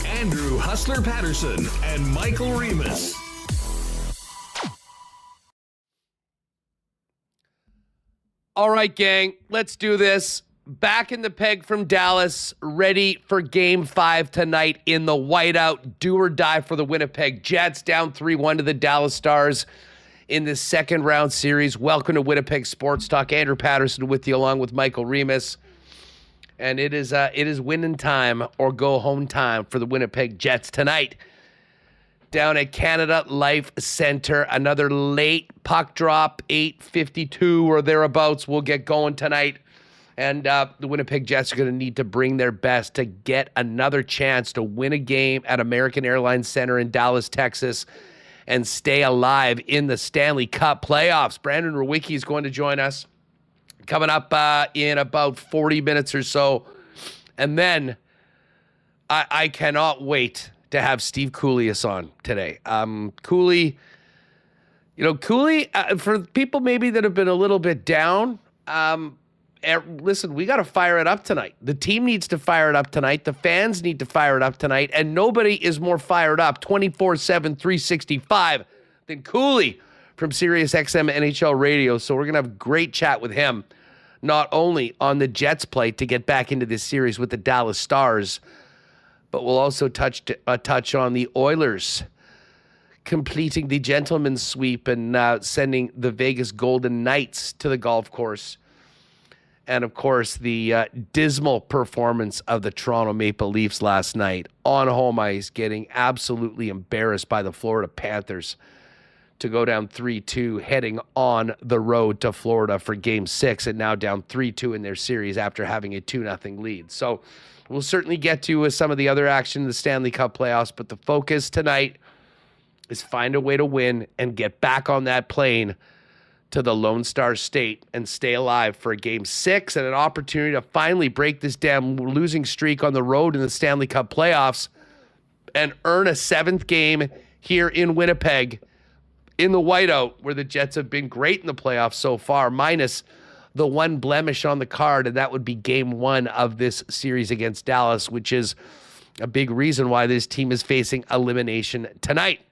Andrew Hustler Paterson and Michael Remis. All right, gang, let's do this. Back in the peg from Dallas, ready for Game 5 tonight in the whiteout. Do or die for the Winnipeg Jets, down 3-1 to the Dallas Stars in this second-round series. Welcome to Winnipeg Sports Talk. Andrew Paterson with you, along with Michael Remis. And it is winning time or go home time for the Winnipeg Jets tonight. Down at Canada Life Center, another late puck drop, 8:52 or thereabouts. We'll get going tonight. And the Winnipeg Jets are going to need to bring their best to get another chance to win a game at American Airlines Center in Dallas, Texas, and stay alive in the Stanley Cup Playoffs. Brandon Rewucki is going to join us coming up in about 40 minutes or so. And then I cannot wait to have Steve Koulias on today. Koulias, for people maybe that have been a little bit down, listen, we got to fire it up tonight. The team needs to fire it up tonight. The fans need to fire it up tonight. And nobody is more fired up 24/7, 365 than Kouleas from SiriusXM NHL Radio. So we're going to have a great chat with him, not only on the Jets play to get back into this series with the Dallas Stars, but we'll also touch on the Oilers completing the gentleman's sweep and sending the Vegas Golden Knights to the golf course. And, of course, the dismal performance of the Toronto Maple Leafs last night on home ice, getting absolutely embarrassed by the Florida Panthers to go down 3-2, heading on the road to Florida for Game 6, and now down 3-2 in their series after having a 2-0 lead. So we'll certainly get to some of the other action in the Stanley Cup playoffs, but the focus tonight is find a way to win and get back on that plane to the Lone Star State and stay alive for a Game 6 and an opportunity to finally break this damn losing streak on the road in the Stanley Cup playoffs and earn a 7th game here in Winnipeg in the whiteout, where the Jets have been great in the playoffs so far, minus the one blemish on the card, and that would be Game 1 of this series against Dallas, which is a big reason why this team is facing elimination tonight.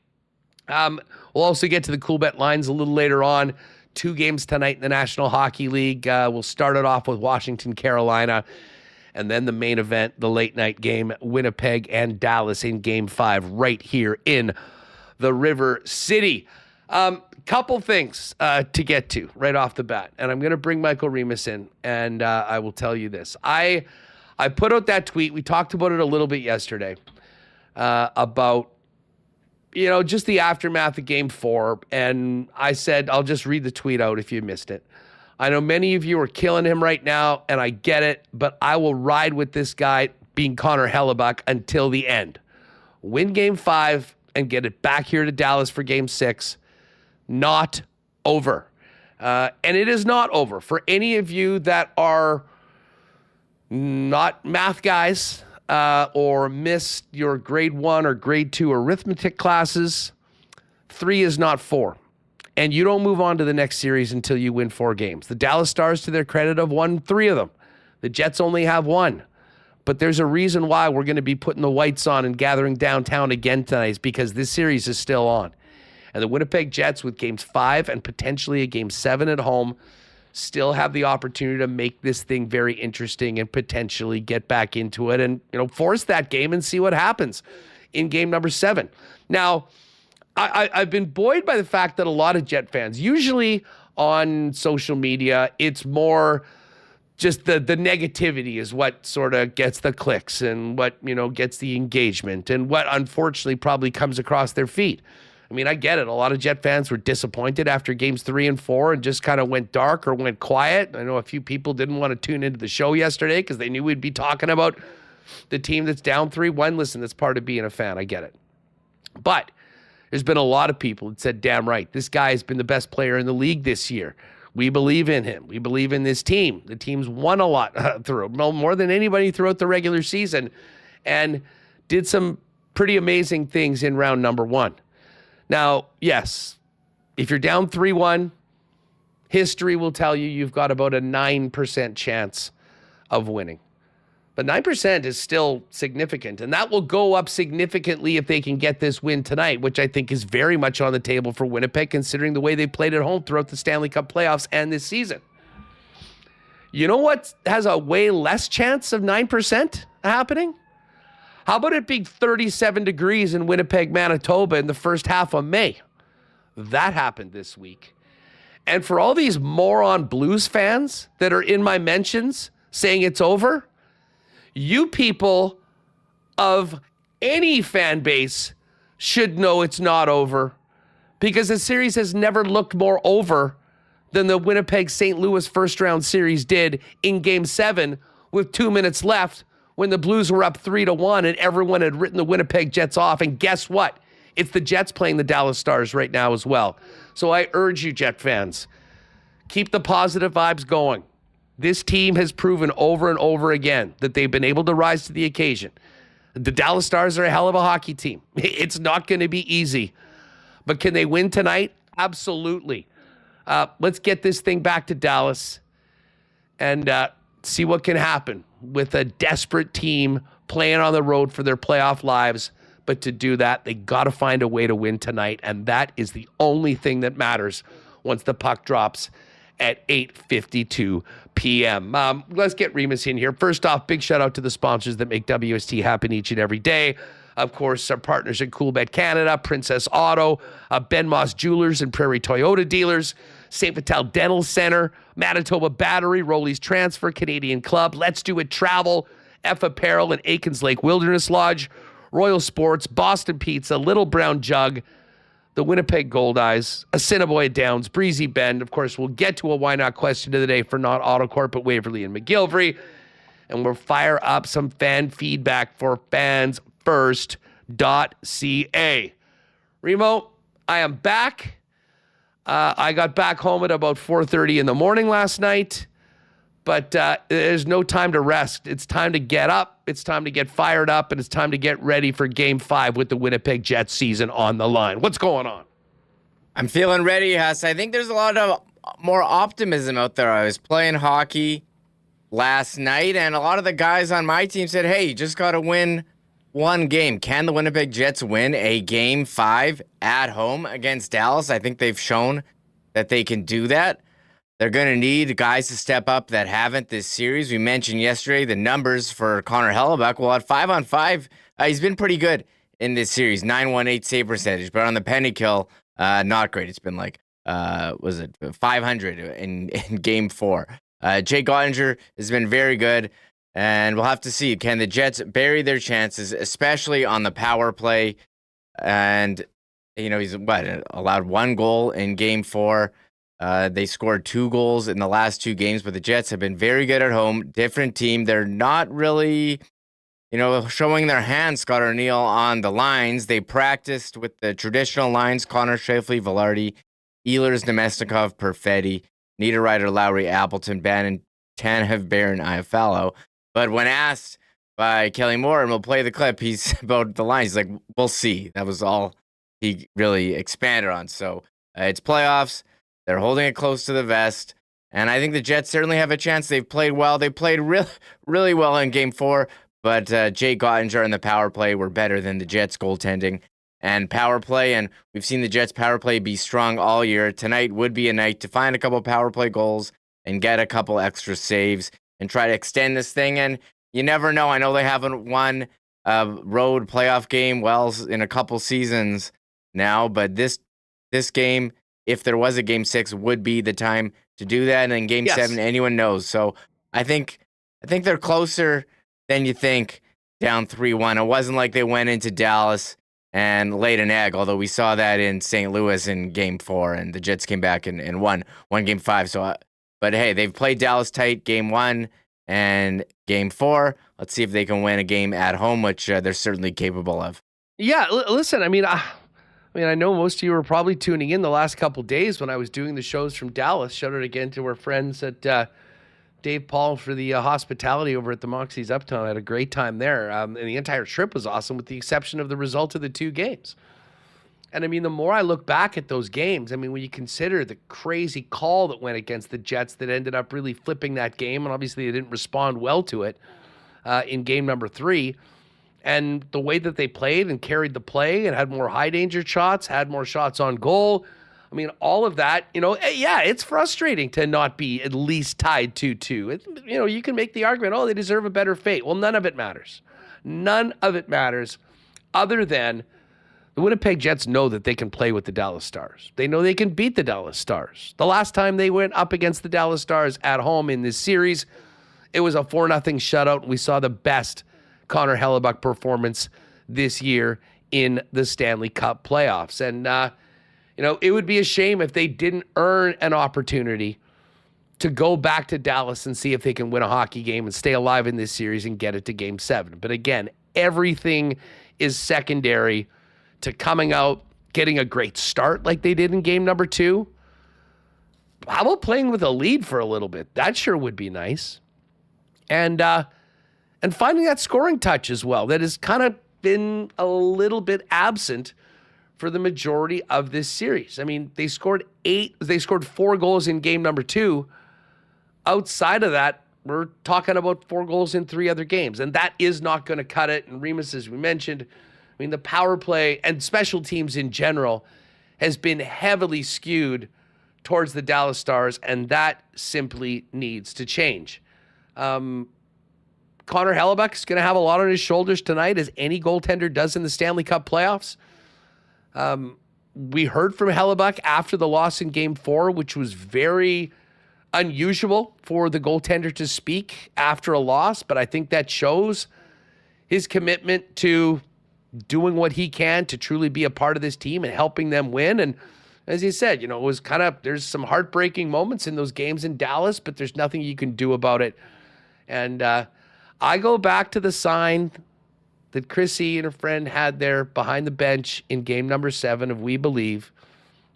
We'll also get to the Cool Bet lines a little later on. 2 games tonight in the National Hockey League. We'll start it off with Washington, Carolina, and then the main event, the late night game, Winnipeg and Dallas in Game 5 right here in the River City. Couple things to get to right off the bat, and I'm going to bring Michael Remis in, and I will tell you this. I put out that tweet. We talked about it a little bit yesterday about just the aftermath of Game 4, and I said, I'll just read the tweet out if you missed it. I know many of you are killing him right now, and I get it, but I will ride with this guy being Connor Hellebuck until the end. Win Game 5 and get it back here to Dallas for Game 6. Not over. And it is not over. For any of you that are not math guys, or missed your grade 1 or grade 2 arithmetic classes, 3 is not 4. And you don't move on to the next series until you win 4 games. The Dallas Stars, to their credit, have won 3 of them. The Jets only have 1. But there's a reason why we're going to be putting the whites on and gathering downtown again tonight, is because this series is still on. And the Winnipeg Jets, with Games 5 and potentially a Game 7 at home, still have the opportunity to make this thing very interesting and potentially get back into it and, force that game and see what happens in game number 7. Now, I've been buoyed by the fact that a lot of Jet fans, usually on social media, it's more just the negativity is what sort of gets the clicks and what, gets the engagement and what unfortunately probably comes across their feed. I mean, I get it. A lot of Jet fans were disappointed after Games 3 and 4 and just kind of went dark or went quiet. I know a few people didn't want to tune into the show yesterday because they knew we'd be talking about the team that's down 3-1. Listen, that's part of being a fan. I get it. But there's been a lot of people that said, damn right, this guy has been the best player in the league this year. We believe in him. We believe in this team. The team's won a lot more than anybody throughout the regular season, and did some pretty amazing things in round number 1. Now, yes, if you're down 3-1, history will tell you you've got about a 9% chance of winning. But 9% is still significant, and that will go up significantly if they can get this win tonight, which I think is very much on the table for Winnipeg, considering the way they played at home throughout the Stanley Cup playoffs and this season. You know what has a way less chance of 9% happening? How about it being 37 degrees in Winnipeg, Manitoba in the first half of May? That happened this week. And for all these moron Blues fans that are in my mentions saying it's over, you people of any fan base should know it's not over, because the series has never looked more over than the Winnipeg St. Louis first round series did in Game 7 with 2 minutes left when the Blues were up 3-1 and everyone had written the Winnipeg Jets off. And guess what? It's the Jets playing the Dallas Stars right now as well. So I urge you, Jet fans, keep the positive vibes going. This team has proven over and over again that they've been able to rise to the occasion. The Dallas Stars are a hell of a hockey team. It's not going to be easy. But can they win tonight? Absolutely. Let's get this thing back to Dallas and see what can happen with a desperate team playing on the road for their playoff lives. But to do that, they got to find a way to win tonight, and that is the only thing that matters once the puck drops at 8:52 p.m. Let's get Remis in here. First off, big shout out to the sponsors that make WST happen each and every day. Of course, our partners at Coolbet Canada, Princess Auto, Ben Moss Jewelers and Prairie Toyota Dealers, St. Vital Dental Center, Manitoba Battery, Rollies Transfer, Canadian Club, Let's Do It Travel, F Apparel, and Aikens Lake Wilderness Lodge, Royal Sports, Boston Pizza, Little Brown Jug, the Winnipeg Goldeyes, Assiniboia Downs, Breezy Bend. Of course, we'll get to a why not question of the day for not Autocorp, but Waverly and McGillivray. And we'll fire up some fan feedback for fansfirst.ca. Remo, I am back. I got back home at about 4:30 in the morning last night, but there's no time to rest. It's time to get up. It's time to get fired up, and it's time to get ready for Game 5 with the Winnipeg Jets season on the line. What's going on? I'm feeling ready, Huss. I think there's a lot of more optimism out there. I was playing hockey last night, and a lot of the guys on my team said, hey, you just got to win one game. Can the Winnipeg Jets win a Game 5 at home against Dallas? I think they've shown that they can do that. They're going to need guys to step up that haven't this series. We mentioned yesterday the numbers for Connor Hellebuck. Well, at 5-on-5, he's been pretty good in this series. 918 save percentage. But on the penalty kill, not great. It's been like, 500 in Game 4. Jake Ottinger has been very good. And we'll have to see. Can the Jets bury their chances, especially on the power play? And, he's allowed 1 goal in Game 4. They scored 2 goals in the last 2 games, but the Jets have been very good at home. Different team. They're not really, showing their hand, Scott Arneal, on the lines. They practiced with the traditional lines: Connor Scheifele, Velarde, Ehlers, Nemesnikov, Perfetti, Niederreiter, Lowry, Appleton, Bannon, Tanev, Barron, Iafallo. But when asked by Kelly Moore, and we'll play the clip, he's about the lines. He's like, we'll see. That was all he really expanded on. So it's playoffs. They're holding it close to the vest. And I think the Jets certainly have a chance. They've played well. They played really well in Game 4. But Jake Ottinger and the power play were better than the Jets' goaltending and power play. And we've seen the Jets' power play be strong all year. Tonight would be a night to find a couple power play goals and get a couple extra saves and try to extend this thing. And you never know. I know they haven't won a road playoff game in a couple seasons now, but this game, if there was a Game 6, would be the time to do that. And then Game 7, anyone knows. So I think they're closer than you think, down 3-1. It wasn't like they went into Dallas and laid an egg, although we saw that in St. Louis in Game 4, and the Jets came back and won Game 5. So, but hey, they've played Dallas tight Game 1 and Game 4. Let's see if they can win a game at home, which they're certainly capable of. Yeah, listen, I know most of you were probably tuning in the last couple days when I was doing the shows from Dallas. Shout out again to our friends at Dave Paul for the hospitality over at the Moxie's Uptown. I had a great time there. And the entire trip was awesome with the exception of the result of the 2 games. And the more I look back at those games, when you consider the crazy call that went against the Jets that ended up really flipping that game, and obviously they didn't respond well to it. in game number 3. And the way that they played and carried the play and had more high-danger shots, had more shots on goal, I mean, all of that, it's frustrating to not be at least tied 2-2. You can make the argument, they deserve a better fate. Well, none of it matters. None of it matters other than the Winnipeg Jets know that they can play with the Dallas Stars. They know they can beat the Dallas Stars. The last time they went up against the Dallas Stars at home in this series, it was a 4-0 shutout. We saw the best Connor Hellebuyck performance this year in the Stanley Cup playoffs. And, it would be a shame if they didn't earn an opportunity to go back to Dallas and see if they can win a hockey game and stay alive in this series and get it to Game 7. But again, everything is secondary to coming out, getting a great start like they did in game number 2. How about playing with a lead for a little bit? That sure would be nice. And finding that scoring touch as well that has kind of been a little bit absent for the majority of this series. I mean, they scored 4 goals in game number 2. Outside of that, we're talking about 4 goals in 3 other games, and that is not going to cut it. And Remis, as we mentioned, I mean, the power play and special teams in general has been heavily skewed towards the Dallas Stars, and that simply needs to change. Connor Hellebuyck is going to have a lot on his shoulders tonight, as any goaltender does in the Stanley Cup playoffs. We heard from Hellebuyck after the loss in Game 4, which was very unusual for the goaltender to speak after a loss, but I think that shows his commitment to doing what he can to truly be a part of this team and helping them win. And as he said, it was there's some heartbreaking moments in those games in Dallas, but there's nothing you can do about it. And I go back to the sign that Chrissy and her friend had there behind the bench in game number 7 of We Believe.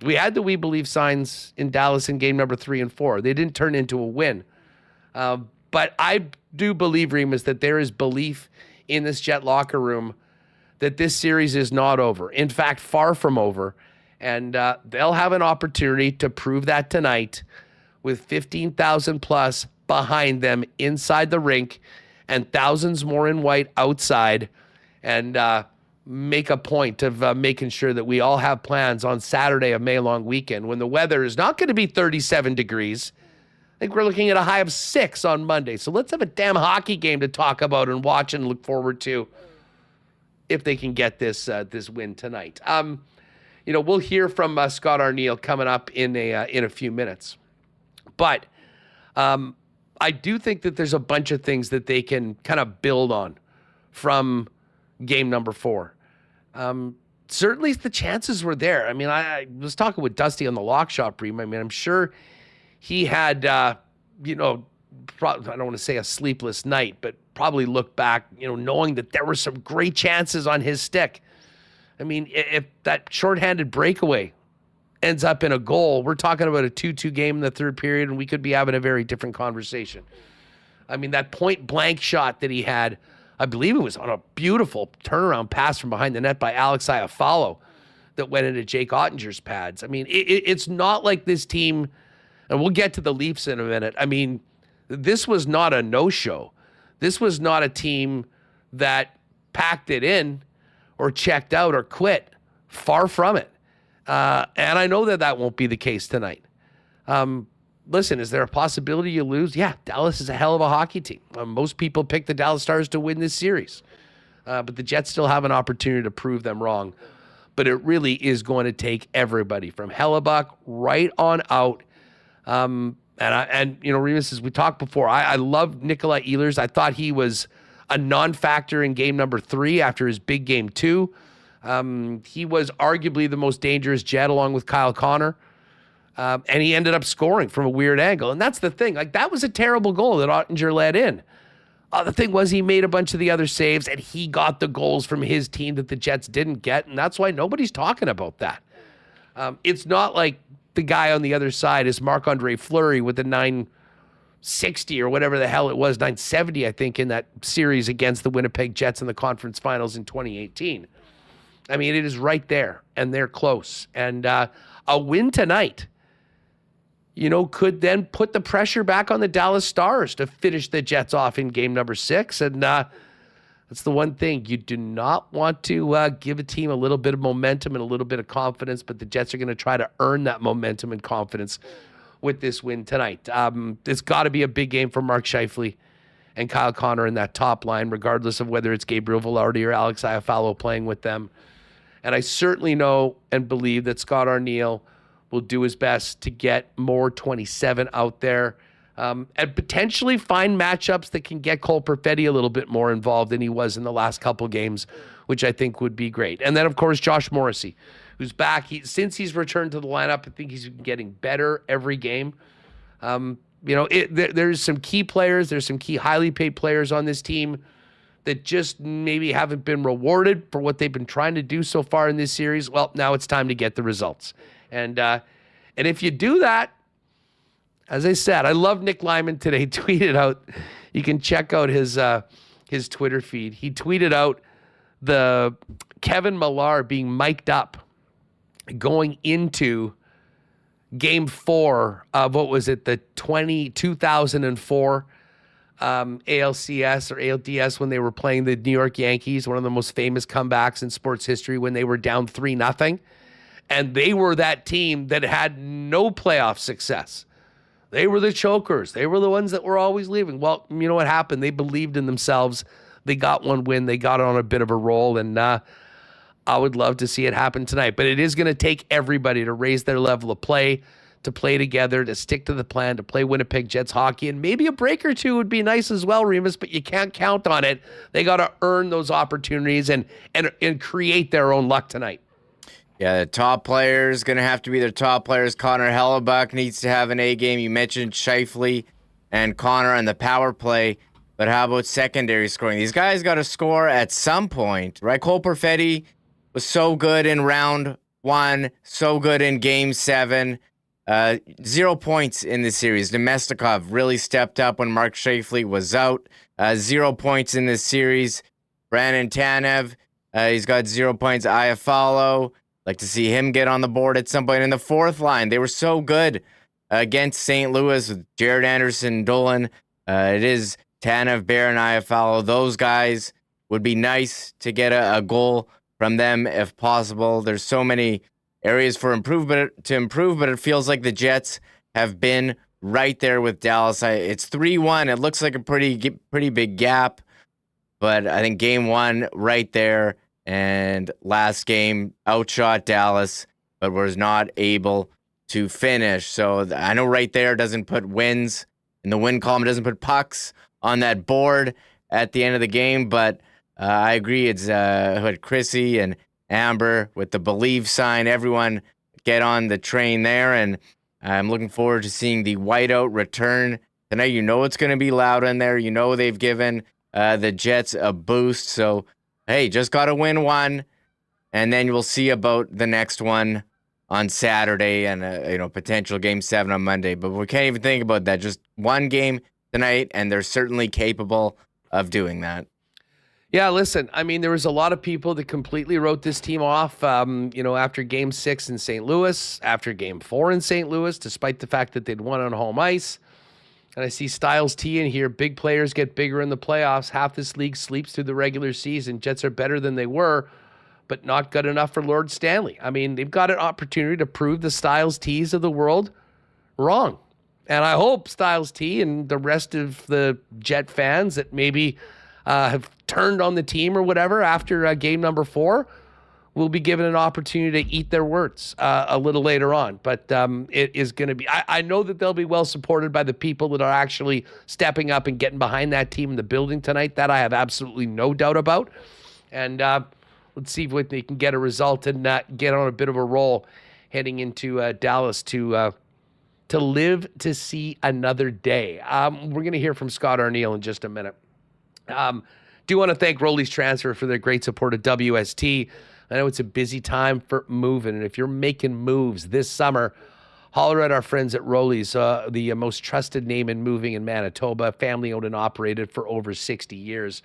We had the We Believe signs in Dallas in game number 3 and 4. They didn't turn into a win. But I do believe, Remis, that there is belief in this Jet locker room that this series is not over. In fact, far from over. And they'll have an opportunity to prove that tonight with 15,000 plus behind them inside the rink and thousands more in white outside, and make a point of making sure that we all have plans on Saturday of May long weekend when the weather is not going to be 37 degrees. I think we're looking at a high of 6 on Monday. So let's have a damn hockey game to talk about and watch and look forward to if they can get this win tonight. We'll hear from Scott Arneal coming up in a few minutes. But I do think that there's a bunch of things that they can kind of build on from game number 4. Certainly the chances were there. I mean, I was talking with Dusty on the Lock Shop, Reem. I mean, I'm sure he had, I don't want to say a sleepless night, but probably look back, knowing that there were some great chances on his stick. I mean, if that shorthanded breakaway ends up in a goal, we're talking about a 2-2 game in the third period, and we could be having a very different conversation. I mean, that point blank shot that he had, I believe it was on a beautiful turnaround pass from behind the net by Alex Iafallo that went into Jake Ottinger's pads. I mean, it's not like this team, and we'll get to the Leafs in a minute. I mean, this was not a no-show. This was not a team that packed it in or checked out or quit. Far from it. And I know that won't be the case tonight. Listen, is there a possibility you lose? Yeah, Dallas is a hell of a hockey team. Most people pick the Dallas Stars to win this series. But the Jets still have an opportunity to prove them wrong. But it really is going to take everybody from Hellebuyck right on out. Remis, as we talked before, I love Nikolai Ehlers. I thought he was a non-factor in game number 3 after his big game 2. He was arguably the most dangerous Jet along with Kyle Connor. And he ended up scoring from a weird angle. And that's the thing. Like, that was a terrible goal that Ottinger let in. The thing was he made a bunch of the other saves, and he got the goals from his team that the Jets didn't get, and that's why nobody's talking about that. It's not like the guy on the other side is Marc-Andre Fleury with a 960 or whatever the hell it was, 970, I think, in that series against the Winnipeg Jets in the conference finals in 2018. I mean, it is right there, and they're close. And a win tonight could then put the pressure back on the Dallas Stars to finish the Jets off in game number 6. And that's the one thing. You do not want to give a team a little bit of momentum and a little bit of confidence, but the Jets are going to try to earn that momentum and confidence with this win tonight. It's got to be a big game for Mark Scheifele and Kyle Connor in that top line, regardless of whether it's Gabriel Velarde or Alex Iafallo playing with them. And I certainly know and believe that Scott Arneal will do his best to get more 27 out there and potentially find matchups that can get Cole Perfetti a little bit more involved than he was in the last couple games, which I think would be great. And then, of course, Josh Morrissey, who's back. Since he's returned to the lineup, I think he's been getting better every game. There's some key players. There's some key highly paid players on this team that just maybe haven't been rewarded for what they've been trying to do so far in this series. Well, now it's time to get the results. And if you do that, as I said, I love Nick Lyman today. Tweeted out, you can check out his Twitter feed. He tweeted out the Kevin Millar being mic'd up going into Game 4 of, the 2004 ALCS or ALDS when they were playing the New York Yankees, one of the most famous comebacks in sports history when they were down 3-0. And they were that team that had no playoff success. They were the chokers. They were the ones that were always leaving. Well, you know what happened? They believed in themselves. They got one win. They got on a bit of a roll. And I would love to see it happen tonight. But it is going to take everybody to raise their level of play, to play together, to stick to the plan, to play Winnipeg Jets hockey. And maybe a break or two would be nice as well, Remis, but you can't count on it. They got to earn those opportunities and create their own luck tonight. Yeah, the top players going to have to be their top players. Connor Hellebuck needs to have an A game. You mentioned Scheifele and Connor on the power play, but how about secondary scoring? These guys got to score at some point, right? Cole Perfetti was so good in round 1, so good in game 7. 0 points in the series. Domestikov really stepped up when Mark Scheifele was out. 0 points in this series. Brandon Tanev, he's got 0 points. Iafallo, like to see him get on the board at some point. In the fourth line, they were so good against St. Louis with Jared Anderson, Dolan. It is Tanev, Bear, and Iafallo. Those guys would be nice to get a goal from them if possible. There's so many areas for improvement to improve, but it feels like the Jets have been right there with Dallas. It's 3-1. It looks like a pretty big gap, but I think game 1 right there, and last game outshot Dallas, but was not able to finish. So I know right there doesn't put wins in the win column, doesn't put pucks on that board at the end of the game, but I agree. It's Chrissy and Amber with the believe sign. Everyone get on the train there, and I'm looking forward to seeing the whiteout return tonight. You know it's going to be loud in there. You know they've given the Jets a boost. So, hey, just got to win one, and then we'll see about the next one on Saturday and potential game 7 on Monday. But we can't even think about that. Just one game tonight, and they're certainly capable of doing that. Yeah, listen, I mean, there was a lot of people that completely wrote this team off, after Game 6 in St. Louis, after Game 4 in St. Louis, despite the fact that they'd won on home ice. And I see Styles T in here. Big players get bigger in the playoffs. Half this league sleeps through the regular season. Jets are better than they were, but not good enough for Lord Stanley. I mean, they've got an opportunity to prove the Styles T's of the world wrong. And I hope Styles T and the rest of the Jet fans that maybe have turned on the team or whatever after game number 4 will be given an opportunity to eat their words a little later on. But it is going to be, I know that they'll be well supported by the people that are actually stepping up and getting behind that team in the building tonight. That I have absolutely no doubt about. And let's see if they can get a result and get on a bit of a roll heading into Dallas to live to see another day. We're going to hear from Scott Arneal in just a minute. Do want to thank Rolly's Transfer for their great support of WST. I know it's a busy time for moving, and if you're making moves this summer, holler at our friends at Rolly's, the most trusted name in moving in Manitoba, family-owned and operated for over 60 years.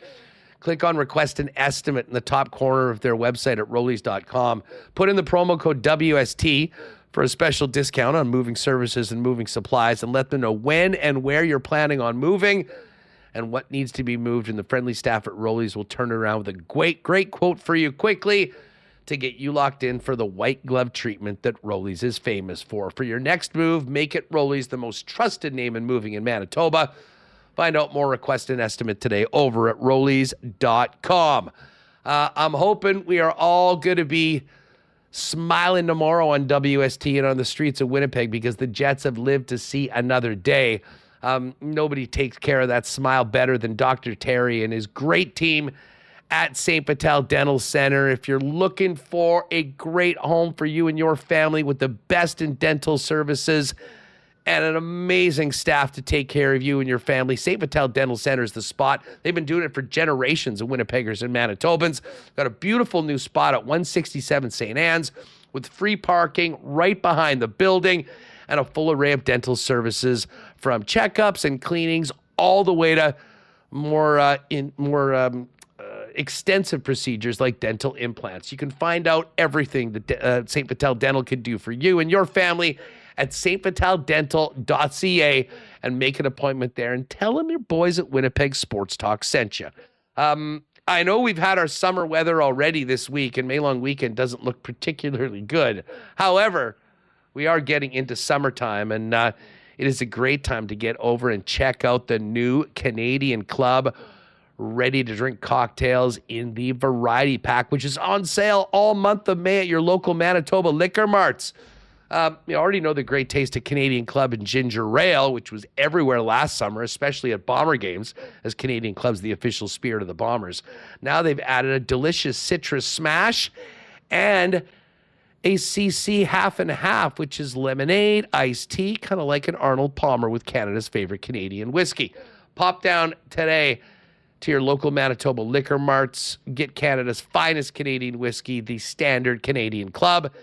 Click on Request an Estimate in the top corner of their website at Rollies.com. Put in the promo code WST for a special discount on moving services and moving supplies, and let them know when and where you're planning on moving and what needs to be moved. And the friendly staff at Rollies will turn it around with a great quote for you quickly to get you locked in for the white glove treatment that Rollies is famous for. For your next move, make it Rollies, the most trusted name in moving in Manitoba. Find out more, request an estimate today over at rollies.com. I'm hoping we are all going to be smiling tomorrow on WST and on the streets of Winnipeg because the Jets have lived to see another day. Nobody takes care of that smile better than Dr. Terry and his great team at St. Vital Dental Center. If you're looking for a great home for you and your family with the best in dental services and an amazing staff to take care of you and your family, St. Vital Dental Center is the spot. They've been doing it for generations of Winnipeggers and Manitobans. Got a beautiful new spot at 167 St. Anne's with free parking right behind the building and a full array of dental services from checkups and cleanings all the way to more extensive procedures like dental implants. You can find out everything that St. Vital Dental can do for you and your family at stvitalddental.ca and make an appointment there and tell them your boys at Winnipeg Sports Talk sent you. I know we've had our summer weather already this week, and May Long Weekend doesn't look particularly good. However, we are getting into summertime, and it is a great time to get over and check out the new Canadian Club ready-to-drink cocktails in the Variety Pack, which is on sale all month of May at your local Manitoba liquor marts. You already know the great taste of Canadian Club and ginger ale, which was everywhere last summer, especially at Bomber games, as Canadian Club's the official spirit of the Bombers. Now they've added a delicious citrus smash and a CC half and half, which is lemonade, iced tea, kind of like an Arnold Palmer with Canada's favorite Canadian whiskey. Pop down today to your local Manitoba liquor marts, get Canada's finest Canadian whiskey, the Standard Canadian Club,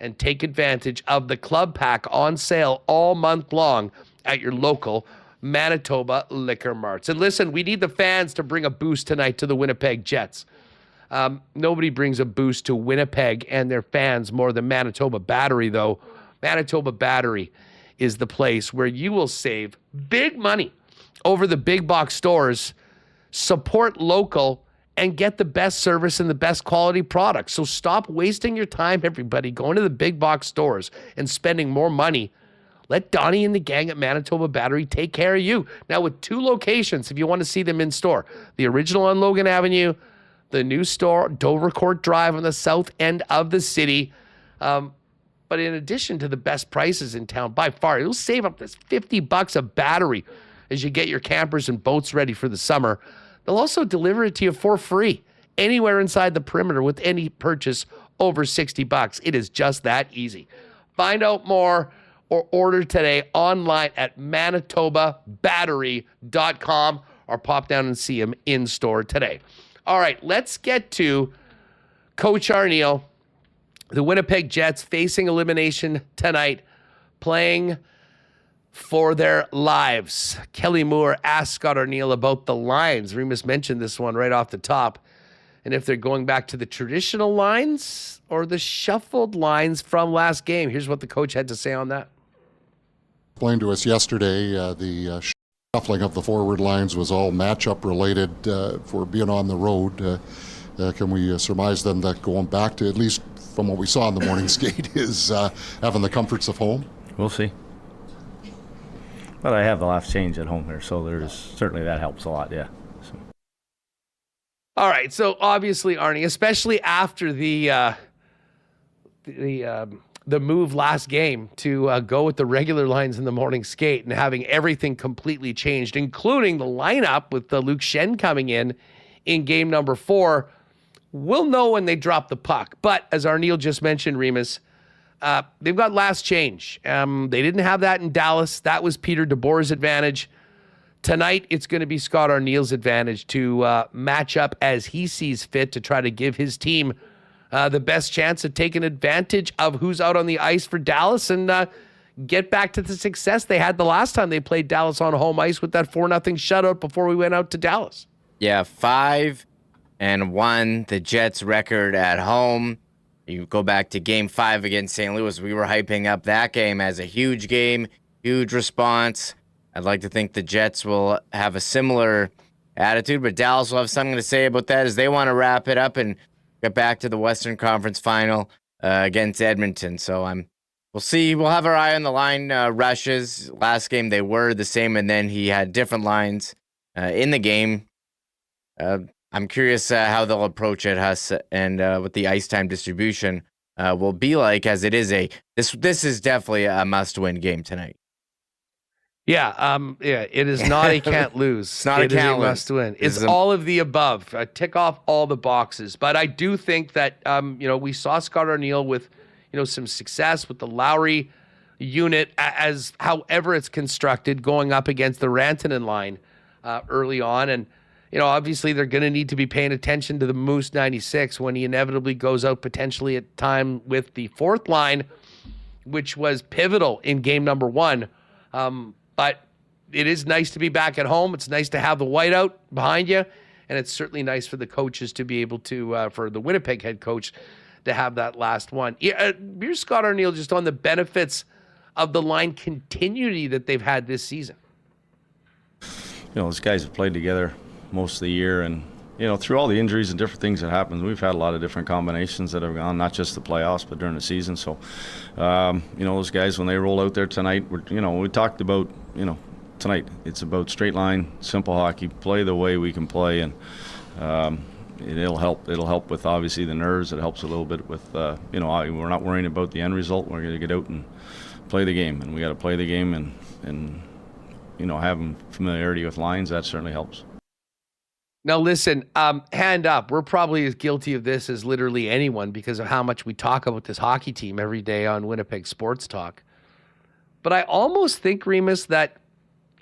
and take advantage of the club pack on sale all month long at your local Manitoba liquor marts. And listen, we need the fans to bring a boost tonight to the Winnipeg Jets. Nobody brings a boost to Winnipeg and their fans more than Manitoba Battery, though. Manitoba Battery is the place where you will save big money over the big box stores, support local, and get the best service and the best quality products. So stop wasting your time, everybody, going to the big box stores and spending more money. Let Donnie and the gang at Manitoba Battery take care of you. Now with 2 locations, if you want to see them in store, the original on Logan Avenue, the new store, Dovercourt Drive on the south end of the city. But in addition to the best prices in town, by far, you'll save up to $50 a battery as you get your campers and boats ready for the summer. They'll also deliver it to you for free anywhere inside the perimeter with any purchase over $60. It is just that easy. Find out more or order today online at manitobabattery.com or pop down and see them in store today. All right, let's get to Coach Arneal. The Winnipeg Jets facing elimination tonight, playing for their lives. Kelly Moore asked Scott Arneal about the lines. Remis mentioned this one right off the top. And if they're going back to the traditional lines or the shuffled lines from last game. Here's what the coach had to say on that. Explained to us yesterday the shuffling of the forward lines was all matchup related for being on the road. Can we surmise then that going back to, at least from what we saw in the morning skate, is having the comforts of home? We'll see. But I have the last change at home here, so there's certainly that helps a lot, yeah. So. All right, so obviously, Arnie, especially after the move last game to go with the regular lines in the morning skate and having everything completely changed, including the lineup with Luke Shen coming in game number 4, we'll know when they drop the puck. But as Arneal just mentioned, Remis, they've got last change. They didn't have that in Dallas. That was Peter DeBoer's advantage. Tonight, it's going to be Scott Arneal's advantage to match up as he sees fit to try to give his team the best chance of taking advantage of who's out on the ice for Dallas and get back to the success they had the last time they played Dallas on home ice with that 4-0 shutout before we went out to Dallas. Yeah, 5-1, the Jets record at home. You go back to Game 5 against St. Louis. We were hyping up that game as a huge game, huge response. I'd like to think the Jets will have a similar attitude, but Dallas will have something to say about that as they want to wrap it up and get back to the Western Conference Final against Edmonton. So we'll see. We'll have our eye on the line rushes. Last game they were the same, and then he had different lines in the game. I'm curious how they'll approach it, Huss, and what the ice time distribution will be like, as it is this is definitely a must-win game tonight. Yeah, it is not a can't lose. It's not a can't lose. Must win. It's all of the above. Tick off all the boxes. But I do think that we saw Scott Arneal with some success with the Lowry unit as however it's constructed going up against the Rantanen line early on, and obviously they're going to need to be paying attention to the Moose 96 when he inevitably goes out potentially at time with the fourth line, which was pivotal in game number 1. But it is nice to be back at home. It's nice to have the whiteout behind you. And it's certainly nice for the coaches to be able to, for the Winnipeg head coach, to have that last one. Here's Scott Arneal just on the benefits of the line continuity that they've had this season. Those guys have played together most of the year, and through all the injuries and different things that happen, we've had a lot of different combinations that have gone, not just the playoffs but during the season. So those guys, when they roll out there tonight, we talked about tonight it's about straight line, simple hockey, play the way we can play, and it'll help with obviously the nerves. It helps a little bit with we're not worrying about the end result. We're going to get out and play the game, and we got to play the game and having familiarity with lines, that certainly helps. Now, listen, hand up. We're probably as guilty of this as literally anyone because of how much we talk about this hockey team every day on Winnipeg Sports Talk. But I almost think, Remis, that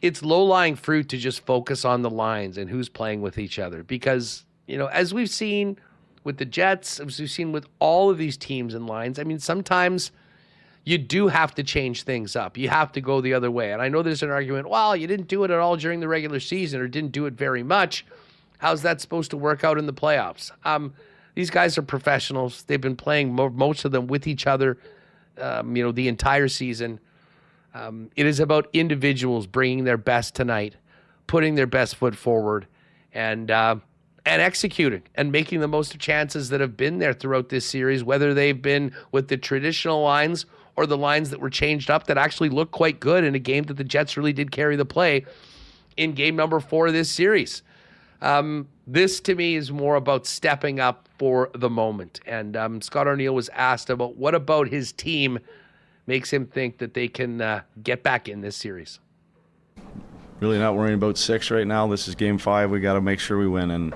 it's low-lying fruit to just focus on the lines and who's playing with each other. Because, as we've seen with the Jets, as we've seen with all of these teams and lines, sometimes you do have to change things up. You have to go the other way. And I know there's an argument, well, you didn't do it at all during the regular season or didn't do it very much. How's that supposed to work out in the playoffs? These guys are professionals. They've been playing most of them with each other, the entire season. It is about individuals bringing their best tonight, putting their best foot forward, and executing and making the most of chances that have been there throughout this series, whether they've been with the traditional lines or the lines that were changed up that actually looked quite good in a game that the Jets really did carry the play in game number 4 of this series. This, to me, is more about stepping up for the moment. And Scott Arneal was asked about what about his team makes him think that they can get back in this series. Really not worrying about 6 right now. This is Game 5. We got to make sure we win. And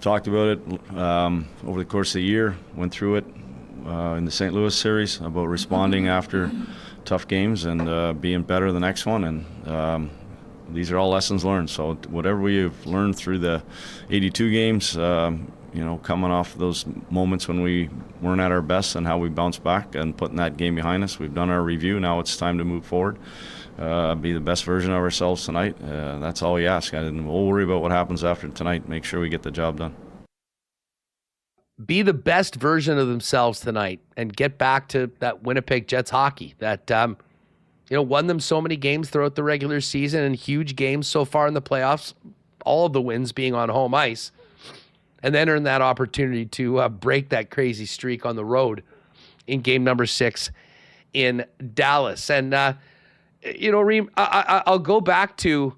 talked about it over the course of the year. Went through it in the St. Louis series about responding after tough games and being better the next one. And these are all lessons learned. So whatever we've learned through the 82 games, coming off those moments when we weren't at our best and how we bounced back and putting that game behind us, we've done our review. Now it's time to move forward, be the best version of ourselves tonight. That's all we ask. We'll worry about what happens after tonight. Make sure we get the job done. Be the best version of themselves tonight and get back to that Winnipeg Jets hockey that won them so many games throughout the regular season and huge games so far in the playoffs, all of the wins being on home ice, and then earn that opportunity to break that crazy streak on the road in game number 6 in Dallas. And, Reem, I'll go back to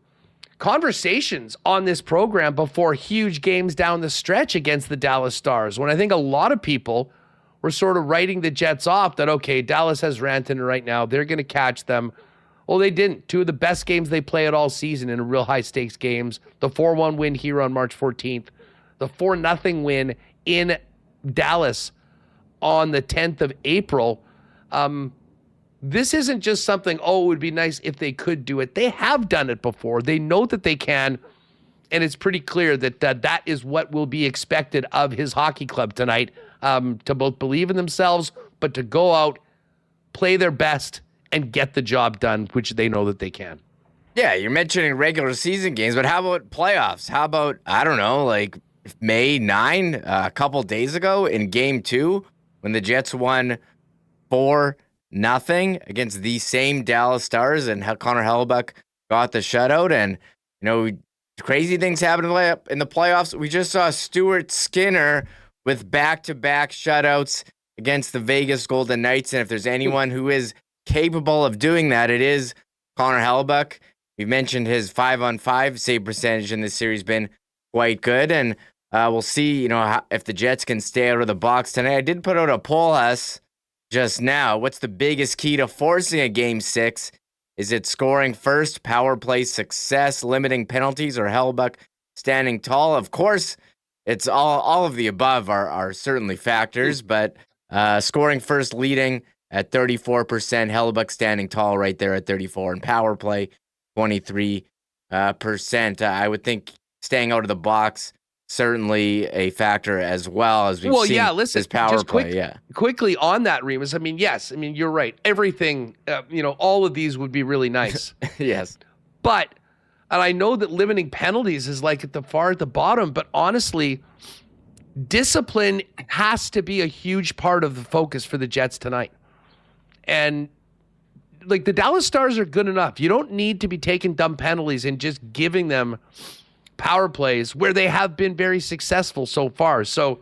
conversations on this program before huge games down the stretch against the Dallas Stars, when I think a lot of people were sort of writing the Jets off that, okay, Dallas has Rantanen right now. They're going to catch them. Well, they didn't. 2 of the best games they played all season in real high-stakes games. The 4-1 win here on March 14th. The 4-0 win in Dallas on the 10th of April. This isn't just something, it would be nice if they could do it. They have done it before. They know that they can, and it's pretty clear that that is what will be expected of his hockey club tonight, to both believe in themselves, but to go out, play their best, and get the job done, which they know that they can. Yeah, you're mentioning regular season games, but how about playoffs? How about, I don't know, like May 9, a couple days ago in Game 2, when the Jets won 4-0 against the same Dallas Stars, and Connor Hellebuyck got the shutout. And, crazy things happened in the playoffs. We just saw Stuart Skinner with back-to-back shutouts against the Vegas Golden Knights. And if there's anyone who is capable of doing that, it is Connor Hellebuyck. We've mentioned his 5-on-5 save percentage in this series been quite good. And we'll see, if the Jets can stay out of the box tonight. I did put out a poll, just now. What's the biggest key to forcing a Game 6? Is it scoring first, power play success, limiting penalties, or Hellebuyck standing tall? Of course, it's all of the above are certainly factors, but scoring first, leading at 34%, Hellebuyck standing tall right there at 34%, and power play 23%. I would think staying out of the box certainly a factor as well, as we've seen. His power play. Quickly on that, Remis. Yes. You're right. Everything, all of these would be really nice. Yes. But, and I know that limiting penalties is like at the bottom, but honestly, discipline has to be a huge part of the focus for the Jets tonight. And the Dallas Stars are good enough. You don't need to be taking dumb penalties and just giving them power plays where they have been very successful so far. So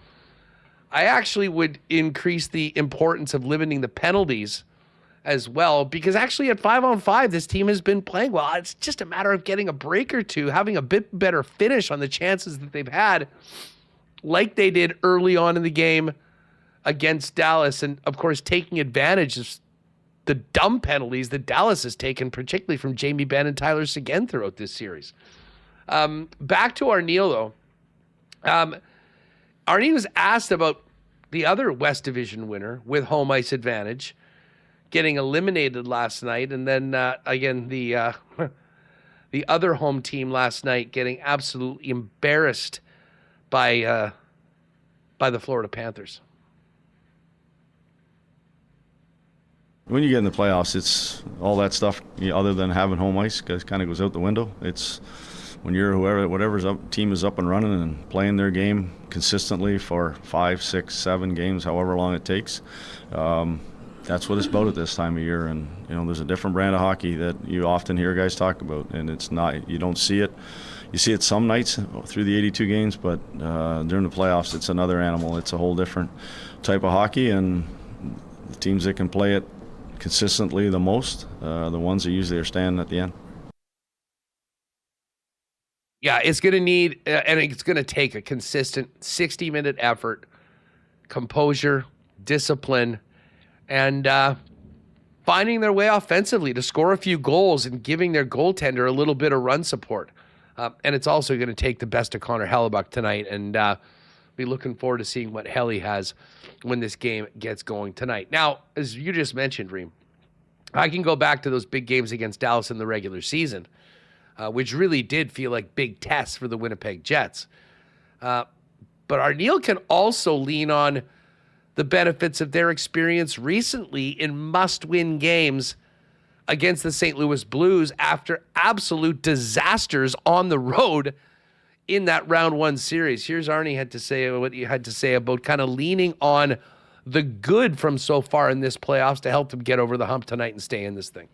I actually would increase the importance of limiting the penalties as well, because actually at 5-on-5, this team has been playing well. It's just a matter of getting a break or two, having a bit better finish on the chances that they've had, like they did early on in the game against Dallas. And of course, taking advantage of the dumb penalties that Dallas has taken, particularly from Jamie Benn and Tyler Seguin throughout this series. Back to Arneal, though. Arneal was asked about the other West Division winner with home ice advantage getting eliminated last night, and then again the other home team last night getting absolutely embarrassed by the Florida Panthers. When you get in the playoffs, it's all that stuff other than having home ice kind of goes out the window. It's when you're whatever's team is up and running and playing their game consistently for 5, 6, 7 games, however long it takes. That's what it's about at this time of year. And there's a different brand of hockey that you often hear guys talk about, and it's not. You don't see it. You see it some nights through the 82 games, but during the playoffs, it's another animal. It's a whole different type of hockey, and the teams that can play it consistently the most, the ones that usually are standing at the end. Yeah, it's going to need, and it's going to take a consistent 60-minute effort, composure, discipline, and finding their way offensively to score a few goals and giving their goaltender a little bit of run support. And it's also going to take the best of Connor Hellebuyck tonight, and be looking forward to seeing what Helly has when this game gets going tonight. Now, as you just mentioned, Reem, I can go back to those big games against Dallas in the regular season, which really did feel like big tests for the Winnipeg Jets. But Arneal can also lean on the benefits of their experience recently in must-win games against the St. Louis Blues after absolute disasters on the road in that round 1 series. Here's Arnie had to say what he had to say about kind of leaning on the good from so far in this playoffs to help them get over the hump tonight and stay in this thing.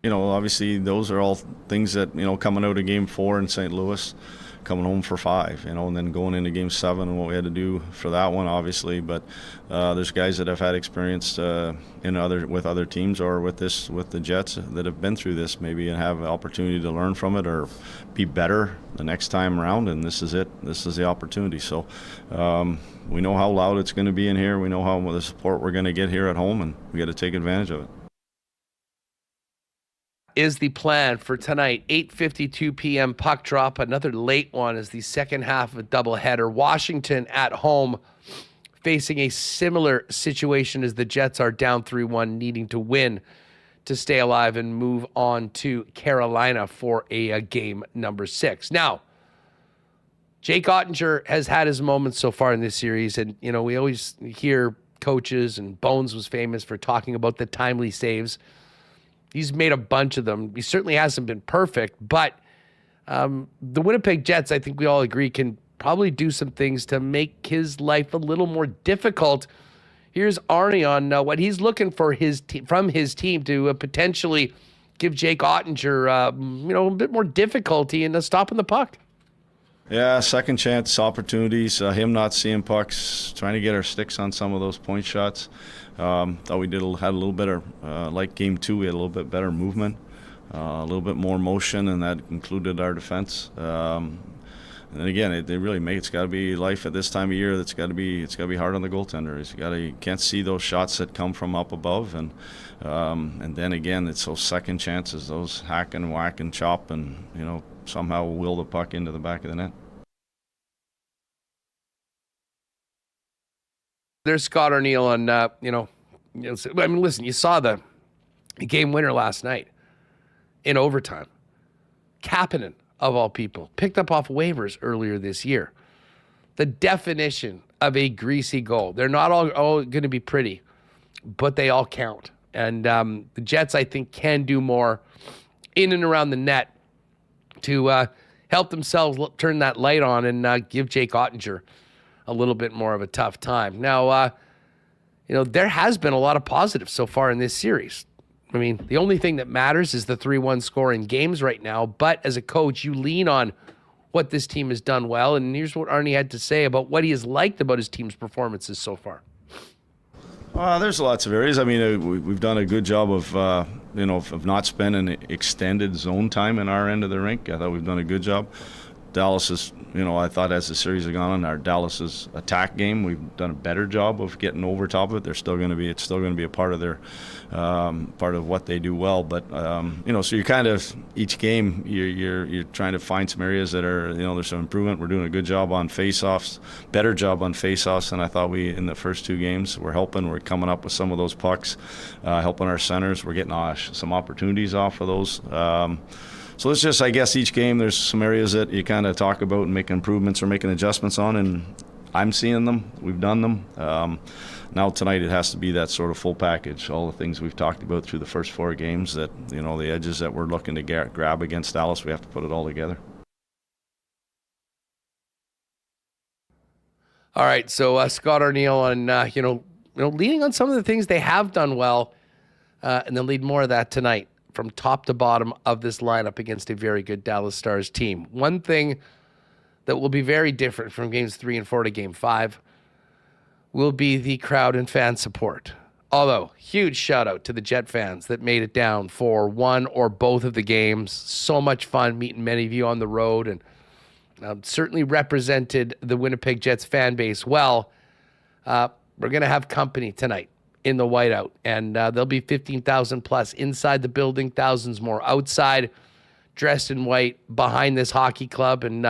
Obviously those are all things that, coming out of Game 4 in St. Louis, coming home for 5, and then going into Game 7 and what we had to do for that one, obviously. But there's guys that have had experience with other teams or with the Jets that have been through this maybe and have an opportunity to learn from it or be better the next time around. And this is it. This is the opportunity. So we know how loud it's going to be in here. We know how the support we're going to get here at home, and we got to take advantage of it. Is the plan for tonight. 8:52 p.m. puck drop. Another late one is the second half of a doubleheader. Washington at home facing a similar situation as the Jets are down 3-1, needing to win to stay alive and move on to Carolina for a game number 6. Now, Jake Ottinger has had his moments so far in this series, and we always hear coaches, and Bones was famous for talking about the timely saves. He's made a bunch of them. He certainly hasn't been perfect, but the Winnipeg Jets, I think we all agree, can probably do some things to make his life a little more difficult Here's Arnie on what he's looking for from his team to potentially give Jake Ottinger, a bit more difficulty in stopping the puck. Yeah, second chance opportunities. Him not seeing pucks, trying to get our sticks on some of those point shots. Thought we had a little better, like game 2, we had a little bit better movement, a little bit more motion, and that included our defense. And then again, it's got to be life at this time of year. It's got to be hard on the goaltender. You can't see those shots that come from up above, and then again, it's those second chances, those hack and whack and chop, and somehow will the puck into the back of the net. There's Scott Arneal on, listen, you saw the game winner last night in overtime. Kapanen, of all people, picked up off waivers earlier this year. The definition of a greasy goal. They're not all going to be pretty, but they all count. And the Jets, I think, can do more in and around the net to help themselves turn that light on and give Jake Ottinger a little bit more of a tough time. Now, there has been a lot of positives so far in this series. I mean, the only thing that matters is the 3-1 score in games right now. But as a coach, you lean on what this team has done well. And here's what Arnie had to say about what he has liked about his team's performances so far. There's lots of areas. I mean, we've done a good job of not spending extended zone time in our end of the rink. I thought we've done a good job. Dallas is, I thought as the series has gone on, our Dallas's attack game, we've done a better job of getting over top of it. It's still going to be a part of their, part of what they do well. But so you're kind of each game you're trying to find some areas that are, there's some improvement. We're doing a good job on faceoffs, better job on faceoffs than I thought we in the first 2 games. We're coming up with some of those pucks, helping our centers. We're getting some opportunities off of those. So it's just, I guess, each game there's some areas that you kind of talk about and make improvements or making adjustments on, and I'm seeing them. We've done them. Now tonight it has to be that sort of full package, all the things we've talked about through the first 4 games, that, the edges that we're looking to grab against Dallas, we have to put it all together. All right, so Scott Arneal on, leading on some of the things they have done well, and they'll lead more of that tonight, from top to bottom of this lineup against a very good Dallas Stars team. One thing that will be very different from games 3 and 4 to game 5 will be the crowd and fan support. Although, huge shout out to the Jet fans that made it down for one or both of the games. So much fun meeting many of you on the road, and certainly represented the Winnipeg Jets fan base well. We're going to have company tonight in the whiteout, and there'll be 15,000 plus inside the building, thousands more outside, dressed in white behind this hockey club. And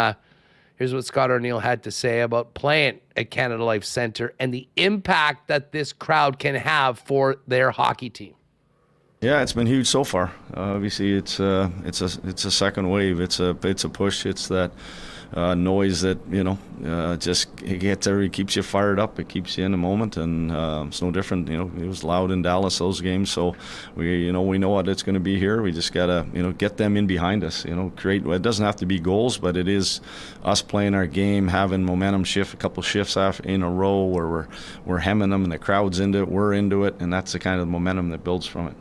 here's what Scott Arneal had to say about playing at Canada Life Centre and the impact that this crowd can have for their hockey team. Yeah, it's been huge so far. Obviously, it's a second wave. It's a push. It's that noise that it gets every, keeps you fired up. It keeps you in the moment, and it's no different. It was loud in Dallas those games, so we know what it's going to be here. We just gotta get them in behind us. Create. It doesn't have to be goals, but it is us playing our game, having momentum shift, a couple shifts in a row where we're hemming them, and the crowd's into it, we're into it, and that's the kind of momentum that builds from it.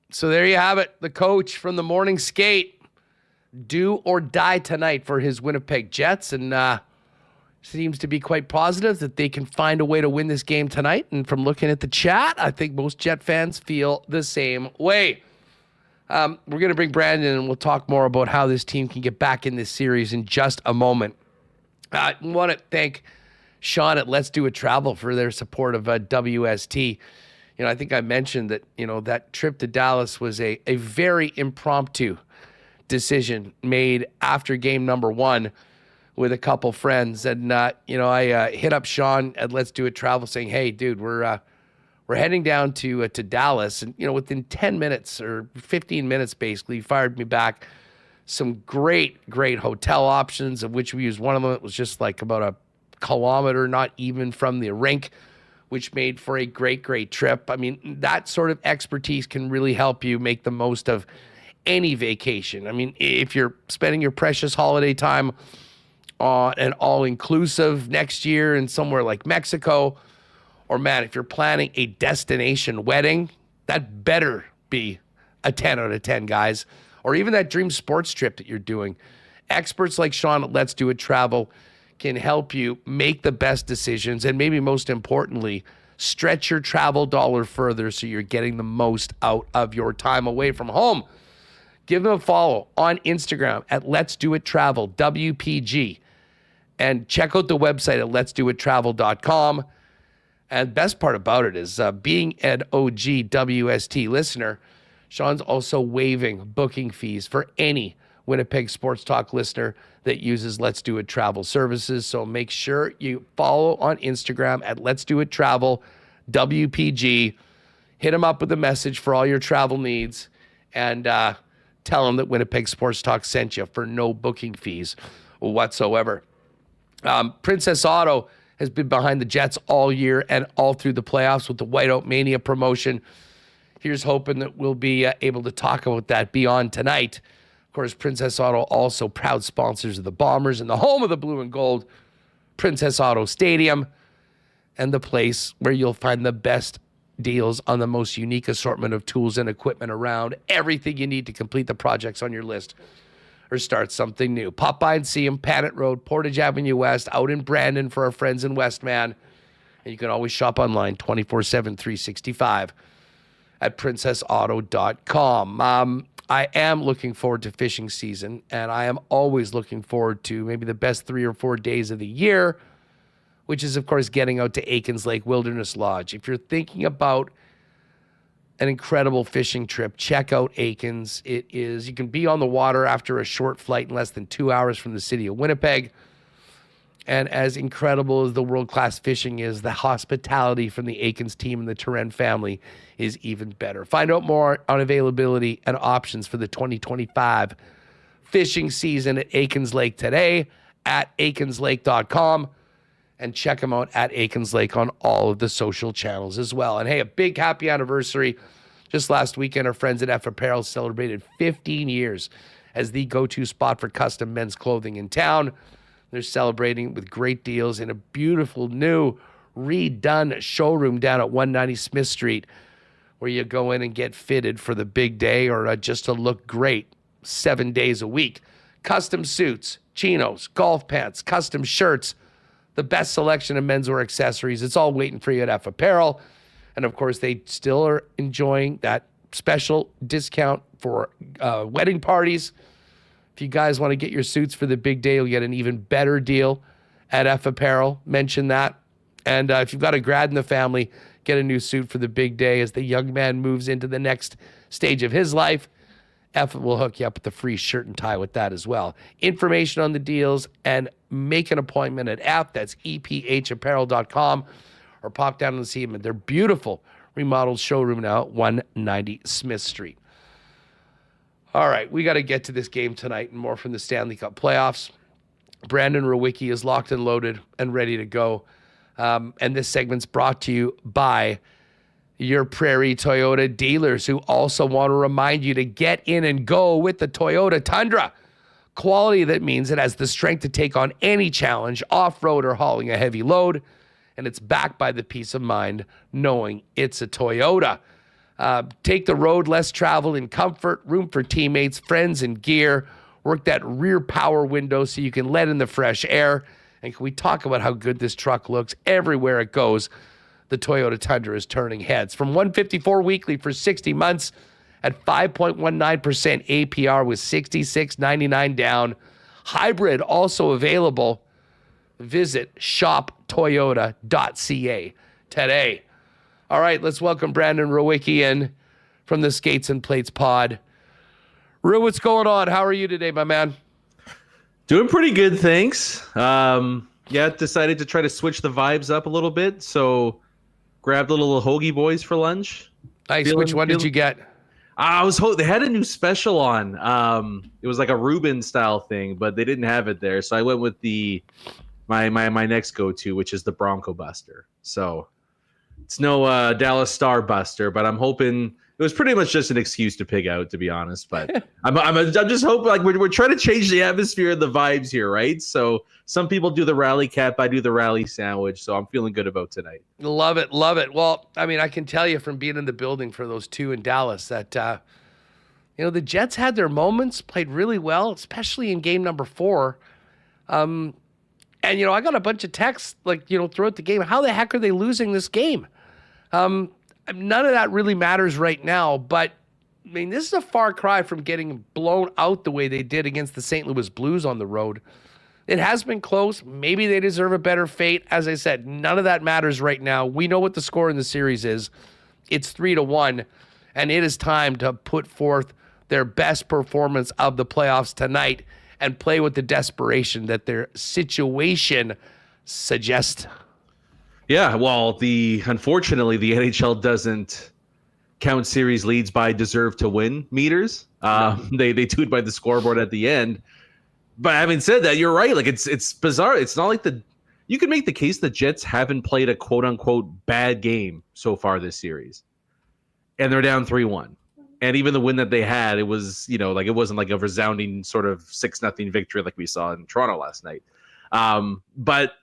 So there you have it. The coach from the morning skate, do or die tonight for his Winnipeg Jets, and seems to be quite positive that they can find a way to win this game tonight. And from looking at the chat, I think most Jet fans feel the same way. We're going to bring Brandon, and we'll talk more about how this team can get back in this series in just a moment. I want to thank Sean at Let's Do a Travel for their support of WST. I think I mentioned that, that trip to Dallas was a very impromptu decision made after game number 1 with a couple friends. And, I hit up Sean at Let's Do It Travel saying, hey, dude, we're heading down to Dallas. And, within 10 minutes or 15 minutes, basically, he fired me back some great hotel options, of which we used one of them. It was just like about a kilometer, not even from the rink, which made for a great trip. I mean, that sort of expertise can really help you make the most of any vacation. I mean, if you're spending your precious holiday time on an all-inclusive next year in somewhere like Mexico, or man, if you're planning a destination wedding, that better be a 10 out of 10, guys. Or even that dream sports trip that you're doing. Experts like Sean at Let's Do It Travel can help you make the best decisions, and maybe most importantly, stretch your travel dollar further so you're getting the most out of your time away from home. Give them a follow on Instagram at Let's Do It Travel, WPG. And check out the website at letsdoittravel.com. And best part about it is being an OG WST listener, Sean's also waiving booking fees for any Winnipeg Sports Talk listener that uses Let's Do It Travel services. So make sure you follow on Instagram at Let's Do It Travel, WPG. Hit him up with a message for all your travel needs, and tell him that Winnipeg Sports Talk sent you for no booking fees whatsoever. Princess Auto has been behind the Jets all year and all through the playoffs with the Whiteout Mania promotion. Here's hoping that we'll be able to talk about that beyond tonight. Of course, Princess Auto also proud sponsors of the Bombers and the home of the blue and gold, Princess Auto Stadium, and the place where you'll find the best deals on the most unique assortment of tools and equipment around. Everything you need to complete the projects on your list or start something new. Pop by and see them, Panet Road, Portage Avenue West, out in Brandon for our friends in Westman. And you can always shop online 24/7, 365 at princessauto.com. I am looking forward to fishing season, and I am always looking forward to maybe the best 3 or 4 days of the year, which is, of course, getting out to Aikens Lake Wilderness Lodge. If you're thinking about an incredible fishing trip, check out Aikens. It is, you can be on the water after a short flight in less than 2 hours from the city of Winnipeg. And as incredible as the world-class fishing is, the hospitality from the Aikens team and the Turen family is even better. Find out more on availability and options for the 2025 fishing season at Aikens Lake today at aikenslake.com, and check them out at Aikens Lake on all of the social channels as well. And hey, a big happy anniversary. Just last weekend, our friends at F Apparel celebrated 15 years as the go-to spot for custom men's clothing in town. They're celebrating with great deals in a beautiful new redone showroom down at 190 Smith Street, where you go in and get fitted for the big day or just to look great 7 days a week. Custom suits, chinos, golf pants, custom shirts, the best selection of menswear accessories. It's all waiting for you at F Apparel. And of course, they still are enjoying that special discount for wedding parties. If you guys want to get your suits for the big day, you'll get an even better deal at F Apparel. Mention that. And if you've got a grad in the family, get a new suit for the big day as the young man moves into the next stage of his life. F will hook you up with a free shirt and tie with that as well. Information on the deals and make an appointment at F. That's EPHapparel.com, or pop down and see them in their beautiful remodeled showroom now at 190 Smith Street. All right, we got to get to this game tonight and more from the Stanley Cup Playoffs. Brandon Rewucki is locked and loaded and ready to go. And this segment's brought to you by your Prairie Toyota dealers, who also want to remind you to get in and go with the Toyota Tundra. Quality that means it has the strength to take on any challenge, off-road or hauling a heavy load. And it's backed by the peace of mind knowing it's a Toyota. Take the road less travel in comfort, room for teammates, friends, and gear. Work that rear power window so you can let in the fresh air. And can we talk about how good this truck looks everywhere it goes? The Toyota Tundra is turning heads. From $154 weekly for 60 months at 5.19% APR with $66.99 down. Hybrid also available. Visit shoptoyota.ca today. All right, let's welcome Brandon Rewucki in from the Skates and Plates pod. Rew, what's going on? How are you today, my man? Doing pretty good, thanks. Decided to try to switch the vibes up a little bit, so grabbed a little hoagie boys for lunch. Nice. Which one did you get? They had a new special on. It was like a Reuben style thing, but they didn't have it there, so I went with my next go-to, which is the Bronco Buster. So it's no Dallas Star Buster, but I'm hoping was pretty much just an excuse to pig out, to be honest. But I'm just hoping, like, we're trying to change the atmosphere and the vibes here, right? So some people do the rally cap, I do the rally sandwich. So I'm feeling good about tonight. Love it, love it. Well, I mean, I can tell you from being in the building for those two in Dallas that the Jets had their moments, played really well, especially in game number 4. And I got a bunch of texts throughout the game. How the heck are they losing this game? None of that really matters right now, but I mean, this is a far cry from getting blown out the way they did against the St. Louis Blues on the road. It has been close. Maybe they deserve a better fate. As I said, none of that matters right now. We know what the score in the series is. It's 3-1, and it is time to put forth their best performance of the playoffs tonight and play with the desperation that their situation suggests. Yeah, well, unfortunately, the NHL doesn't count series leads by deserve to win meters. They do it by the scoreboard at the end. But having said that, you're right. Like, it's bizarre. It's not like you can make the case the Jets haven't played a quote unquote bad game so far this series, and they're down 3-1. And even the win that they had, it was it wasn't like a resounding sort of 6-0 victory like we saw in Toronto last night. But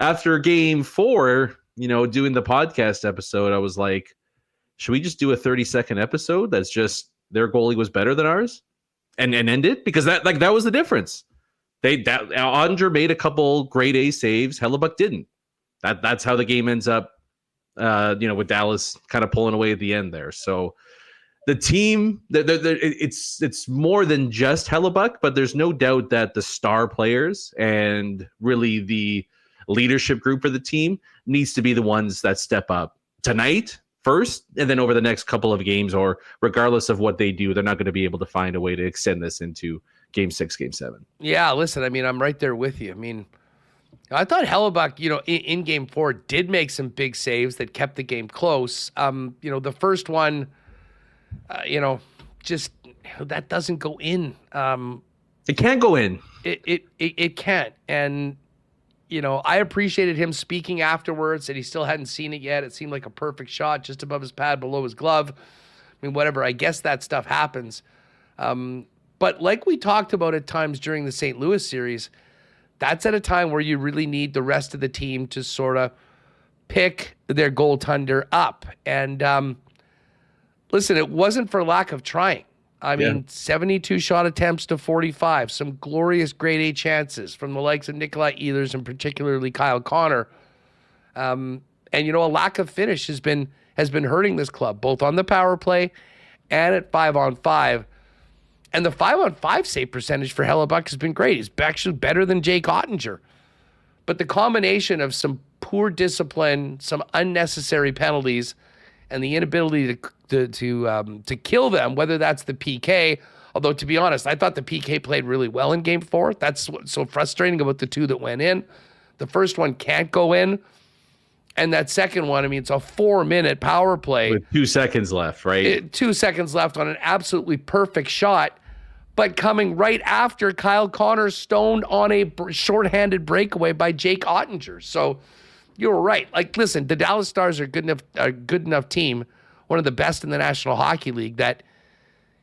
after game 4, doing the podcast episode, I was like, should we just do a 30-second episode that's just their goalie was better than ours and end it? Because that was the difference. Ottinger made a couple grade A saves. Hellebuck didn't. That's how the game ends up, with Dallas kind of pulling away at the end there. So the team, it's more than just Hellebuck, but there's no doubt that the star players and really the leadership group for the team needs to be the ones that step up tonight first, and then over the next couple of games, or regardless of what they do, they're not going to be able to find a way to extend this into game 6, game 7. Yeah, listen, I mean, I'm right there with you. I mean, I thought Hellebuck, in game 4 did make some big saves that kept the game close. The first one, just that doesn't go in. It can't go in. It can't. And, I appreciated him speaking afterwards that he still hadn't seen it yet. It seemed like a perfect shot just above his pad, below his glove. I mean, whatever. I guess that stuff happens. But like we talked about at times during the St. Louis series, that's at a time where you really need the rest of the team to sort of pick their goaltender up. And, listen, it wasn't for lack of trying. I mean, 72 shot attempts to 45, some glorious grade A chances from the likes of Nikolai Ehlers and particularly Kyle Connor. And, a lack of finish has been hurting this club, both on the power play and at 5-on-5. And the 5-on-5 save percentage for Hellebuck has been great. He's actually better than Jake Ottinger. But the combination of some poor discipline, some unnecessary penalties, and the inability to kill them, whether that's the PK, although to be honest, I thought the PK played really well in game 4. That's what's so frustrating about the 2 that went in. The first one can't go in. And that second one, I mean, it's a 4-minute power play. With 2 seconds left, right? 2 seconds left on an absolutely perfect shot, but coming right after Kyle Connor stoned on a shorthanded breakaway by Jake Ottinger. So you were right. Like, listen, the Dallas Stars are a good enough team, one of the best in the National Hockey League, that,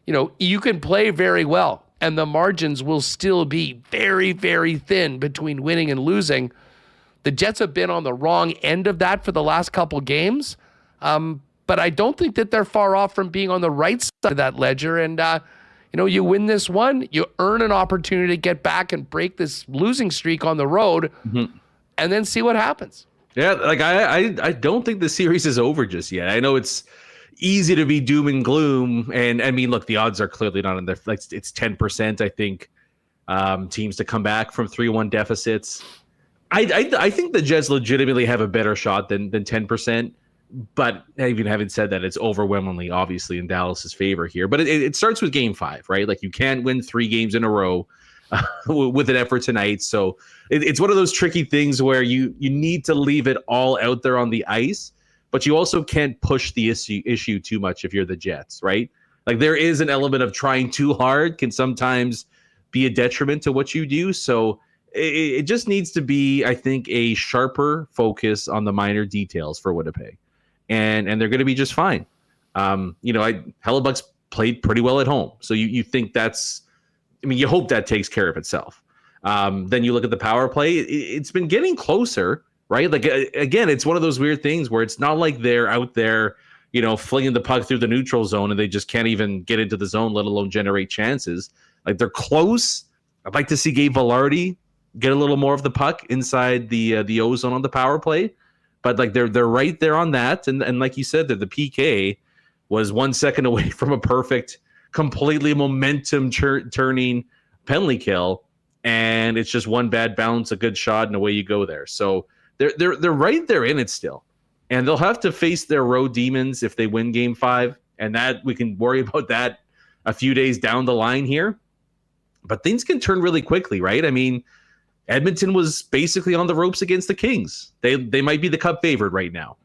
you can play very well, and the margins will still be very, very thin between winning and losing. The Jets have been on the wrong end of that for the last couple games, but I don't think that they're far off from being on the right side of that ledger. And, you win this one, you earn an opportunity to get back and break this losing streak on the road, and then see what happens. Yeah, like I don't think the series is over just yet. I know it's easy to be doom and gloom, and I mean, look, the odds are clearly not in there. Like, it's 10%, I think, teams to come back from 3-1 deficits. I think the Jets legitimately have a better shot than 10%. But even having said that, it's overwhelmingly, obviously, in Dallas's favor here. But it starts with game 5, right? Like, you can't win 3 games in a row with an effort tonight. So it's one of those tricky things where you need to leave it all out there on the ice, but you also can't push the issue too much if you're the Jets, right? Like, there is an element of trying too hard can sometimes be a detriment to what you do. So it just needs to be, I think, a sharper focus on the minor details for Winnipeg. And they're going to be just fine. Hellebuck's played pretty well at home. So you think you hope that takes care of itself. Then you look at the power play. It's been getting closer, right? Like, again, it's one of those weird things where it's not like they're out there, flinging the puck through the neutral zone and they just can't even get into the zone, let alone generate chances. Like, they're close. I'd like to see Gabe Vilardi get a little more of the puck inside the O zone on the power play. But like they're right there on that. And like you said, that the PK was 1 second away from a perfect, completely momentum turning penalty kill. And it's just one bad bounce, a good shot, and away you go there. So they're right there in it still. And they'll have to face their road demons if they win Game 5. And that we can worry about that a few days down the line here. But things can turn really quickly, right? I mean, Edmonton was basically on the ropes against the Kings. They might be the Cup favorite right now.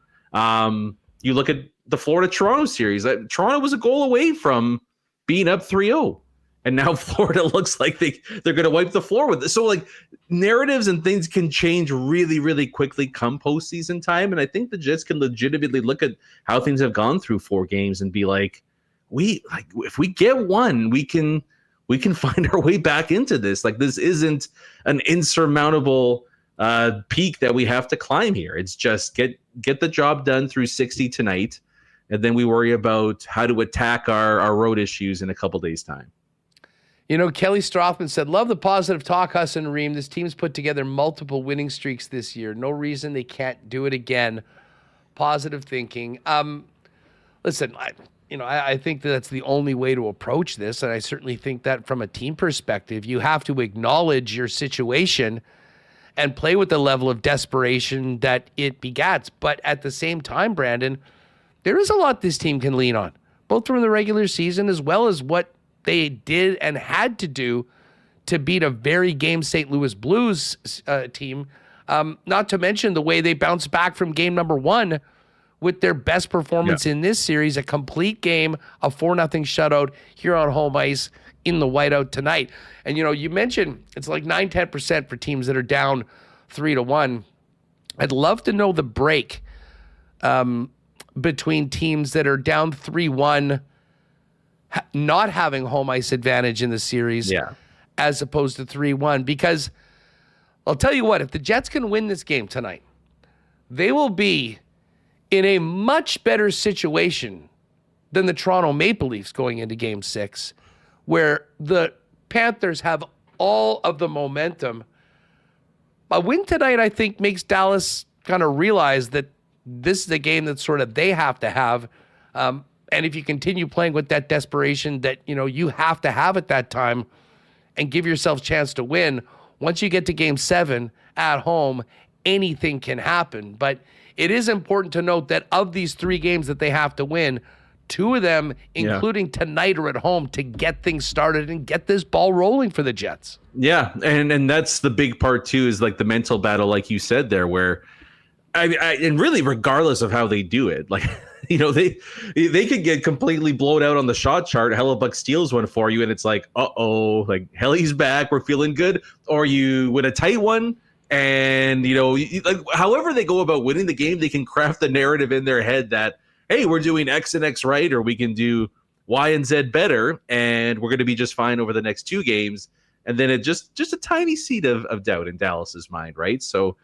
You look at the Florida-Toronto series. Toronto was a goal away from being up 3-0. And now Florida looks like they're going to wipe the floor with it. So, like, narratives and things can change really, really quickly come postseason time. And I think the Jets can legitimately look at how things have gone through 4 games and be like, if we get one, we can find our way back into this. Like, this isn't an insurmountable peak that we have to climb here. It's just get the job done through 60 tonight, and then we worry about how to attack our road issues in a couple days' time. Kelly Strothman said, love the positive talk, Huss and Reem. This team's put together multiple winning streaks this year. No reason they can't do it again. Positive thinking. Listen, I think that's the only way to approach this, and I certainly think that from a team perspective, you have to acknowledge your situation and play with the level of desperation that it begats. But at the same time, Brandon, there is a lot this team can lean on, both from the regular season as well as what they did and had to do to beat a very game St. Louis Blues team, not to mention the way they bounced back from game number 1 with their best performance in this series, a complete game, a 4-0 shutout here on home ice in the whiteout tonight. And, you mentioned it's like 9-10% for teams that are down 3-1. I'd love to know the break between teams that are down 3-1, not having home ice advantage in the series, as opposed to 3-1. Because I'll tell you what, if the Jets can win this game tonight, they will be in a much better situation than the Toronto Maple Leafs going into Game 6, where the Panthers have all of the momentum. A win tonight, I think, makes Dallas kind of realize that this is a game that sort of they have to have. And if you continue playing with that desperation that, you have to have at that time and give yourself a chance to win, once you get to Game 7 at home, anything can happen. But it is important to note that of these 3 games that they have to win, 2 of them, including tonight, are at home to get things started and get this ball rolling for the Jets. Yeah, and that's the big part too, is like the mental battle, like you said there, where and really regardless of how they do it, like, they could get completely blown out on the shot chart. Hellebuck steals one for you, and it's like, like Helly's back, we're feeling good. Or you win a tight one, and like however they go about winning the game, they can craft the narrative in their head that, hey, we're doing X and X right, or we can do Y and Z better, and we're going to be just fine over the next 2 games. And then it just a tiny seed of doubt in Dallas's mind, right? So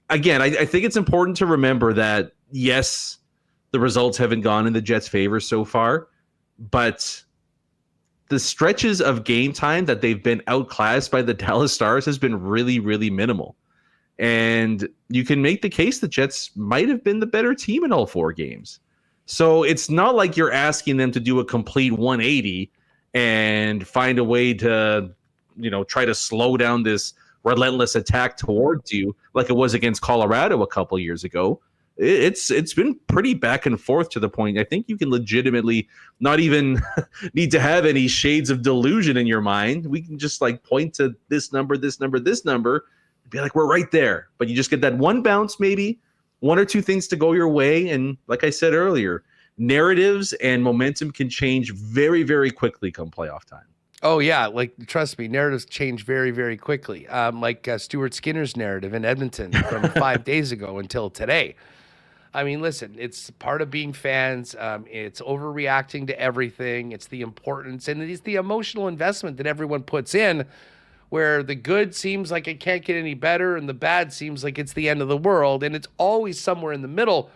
again, I think it's important to remember that, yes, the results haven't gone in the Jets' favor so far, but the stretches of game time that they've been outclassed by the Dallas Stars has been really, really minimal. And you can make the case the Jets might have been the better team in all 4 games. So it's not like you're asking them to do a complete 180 and find a way to, try to slow down this relentless attack towards you like it was against Colorado a couple years ago. It's been pretty back and forth to the point I think you can legitimately not even need to have any shades of delusion in your mind. We can just like point to this number, and be like, we're right there. But you just get that one bounce, maybe 1 or 2 things to go your way. And like I said earlier, narratives and momentum can change very, very quickly come playoff time. Oh, yeah. Like, trust me, narratives change very, very quickly. Like Stuart Skinner's narrative in Edmonton from 5 days ago until today. I mean, listen, it's part of being fans. It's overreacting to everything. It's the importance and it's the emotional investment that everyone puts in, where the good seems like it can't get any better and the bad seems like it's the end of the world. And it's always somewhere in the middle.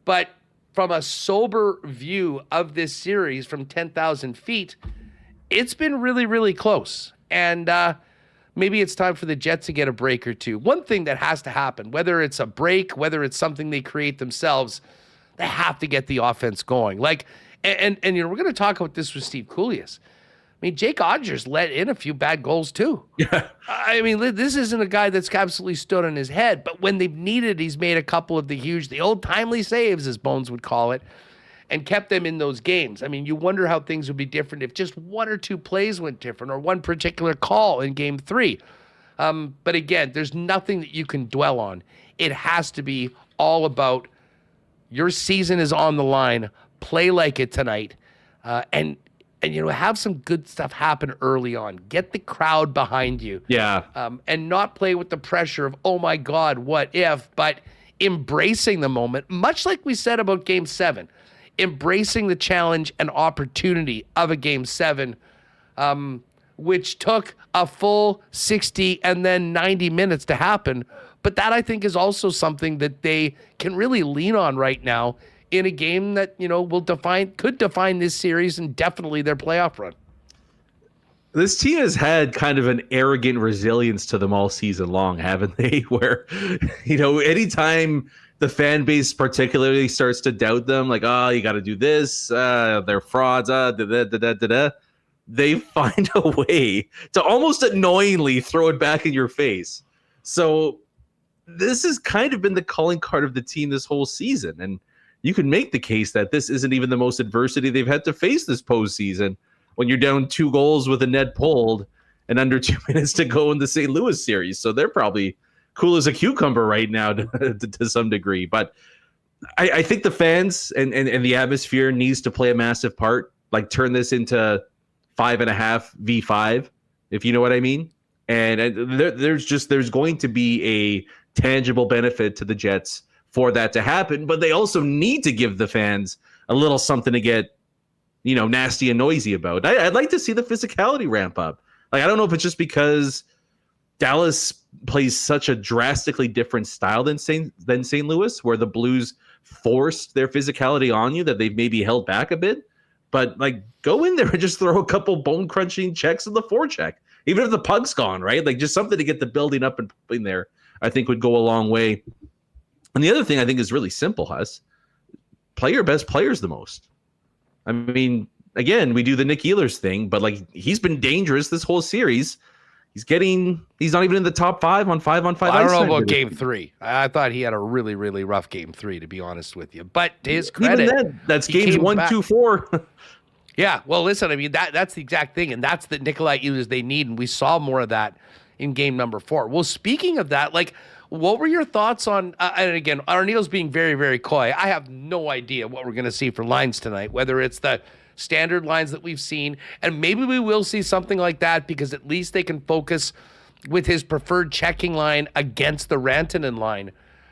But from a sober view of this series from 10,000 feet, it's been really, really close. And maybe it's time for the Jets to get a break or two. One thing that has to happen, whether it's a break, whether it's something they create themselves, they have to get the offense going. Like, and you know, we're going to talk about this with Steve Koulias. I mean, Jake Odgers let in a few bad goals too. Yeah. I mean, this isn't a guy that's absolutely stood on his head, but when they've needed, he's made a couple of the old timely saves, as Bones would call it, and kept them in those games. I mean, you wonder how things would be different if just one or two plays went different or one particular call in game 3. But again, there's nothing that you can dwell on. It has to be all about your season is on the line. Play like it tonight. And you know, have some good stuff happen early on. Get the crowd behind you. Yeah. And not play with the pressure of, oh my God, what if? But embracing the moment, much like we said about Game 7. Embracing the challenge and opportunity of a Game 7, which took a full 60 and then 90 minutes to happen. But that, I think, is also something that they can really lean on right now in a game that, you know, could define this series and definitely their playoff run. This team has had kind of an arrogant resilience to them all season long, haven't they? Where, you know, anytime the fan base particularly starts to doubt them, like, oh, you got to do this, they're frauds, they find a way to almost annoyingly throw it back in your face. So this has kind of been the calling card of the team this whole season. And you can make the case that this isn't even the most adversity they've had to face this postseason when you're down 2 goals with a net pulled and under 2 minutes to go in the St. Louis series. So they're probably cool as a cucumber right now to some degree. But I think the fans and the atmosphere needs to play a massive part, like turn this into 5.5 v5, if you know what I mean. And there's going to be a tangible benefit to the Jets for that to happen, but they also need to give the fans a little something to get, you know, nasty and noisy about. I'd like to see the physicality ramp up. Like, I don't know if it's just because Dallas plays such a drastically different style than St. Louis, where the Blues forced their physicality on you that they've maybe held back a bit. But like, go in there and just throw a couple bone crunching checks in the forecheck, even if the puck's gone, right? Like, just something to get the building up and in there, I think would go a long way. And the other thing I think is really simple, Huss, play your best players the most. I mean, again, we do the Nick Ehlers thing, but like, he's been dangerous this whole series. He's not even in the top 5 on 5-on-5 I don't ice know time about today. Game 3. I thought he had a really, really rough Game 3, to be honest with you. But to his credit, Even then, that's games 1, 2, 4. Yeah, well, listen, I mean, that's the exact thing, and that's the Nikolai Ehlers they need, and we saw more of that in game number 4. Well, speaking of that, like, what were your thoughts on, and again, Arneal's being very, very coy. I have no idea what we're going to see for lines tonight, whether it's the standard lines that we've seen, and maybe we will see something like that because at least they can focus with his preferred checking line against the Rantanen line.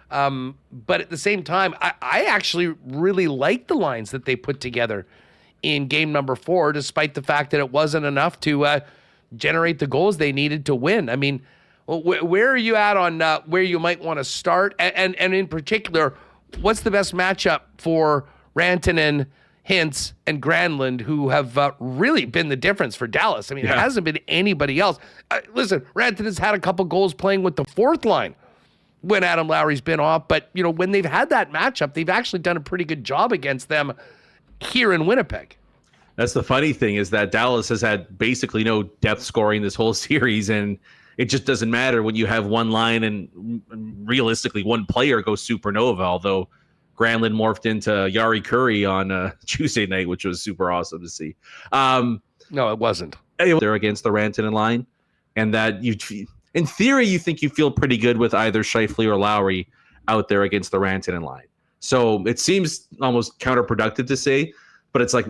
But at the same time, I actually really like the lines that they put together in game number 4, despite the fact that it wasn't enough to generate the goals they needed to win. I mean, where are you at on where you might want to start? And in particular, what's the best matchup for Rantanen, Hintz, and Granlund, who have really been the difference for Dallas? I mean, It hasn't been anybody else. Listen, Rantanen's had a couple goals playing with the 4th line when Adam Lowry's been off. But, you know, when they've had that matchup, they've actually done a pretty good job against them here in Winnipeg. That's the funny thing, is that Dallas has had basically no depth scoring this whole series, and it just doesn't matter when you have one line and realistically one player goes supernova, although Granlund morphed into Yari Curry on Tuesday night, which was super awesome to see. No, it wasn't. They're against the Rantanen line, and that in theory, you think you feel pretty good with either Scheifele or Lowry out there against the Rantanen line. So it seems almost counterproductive to say, but it's like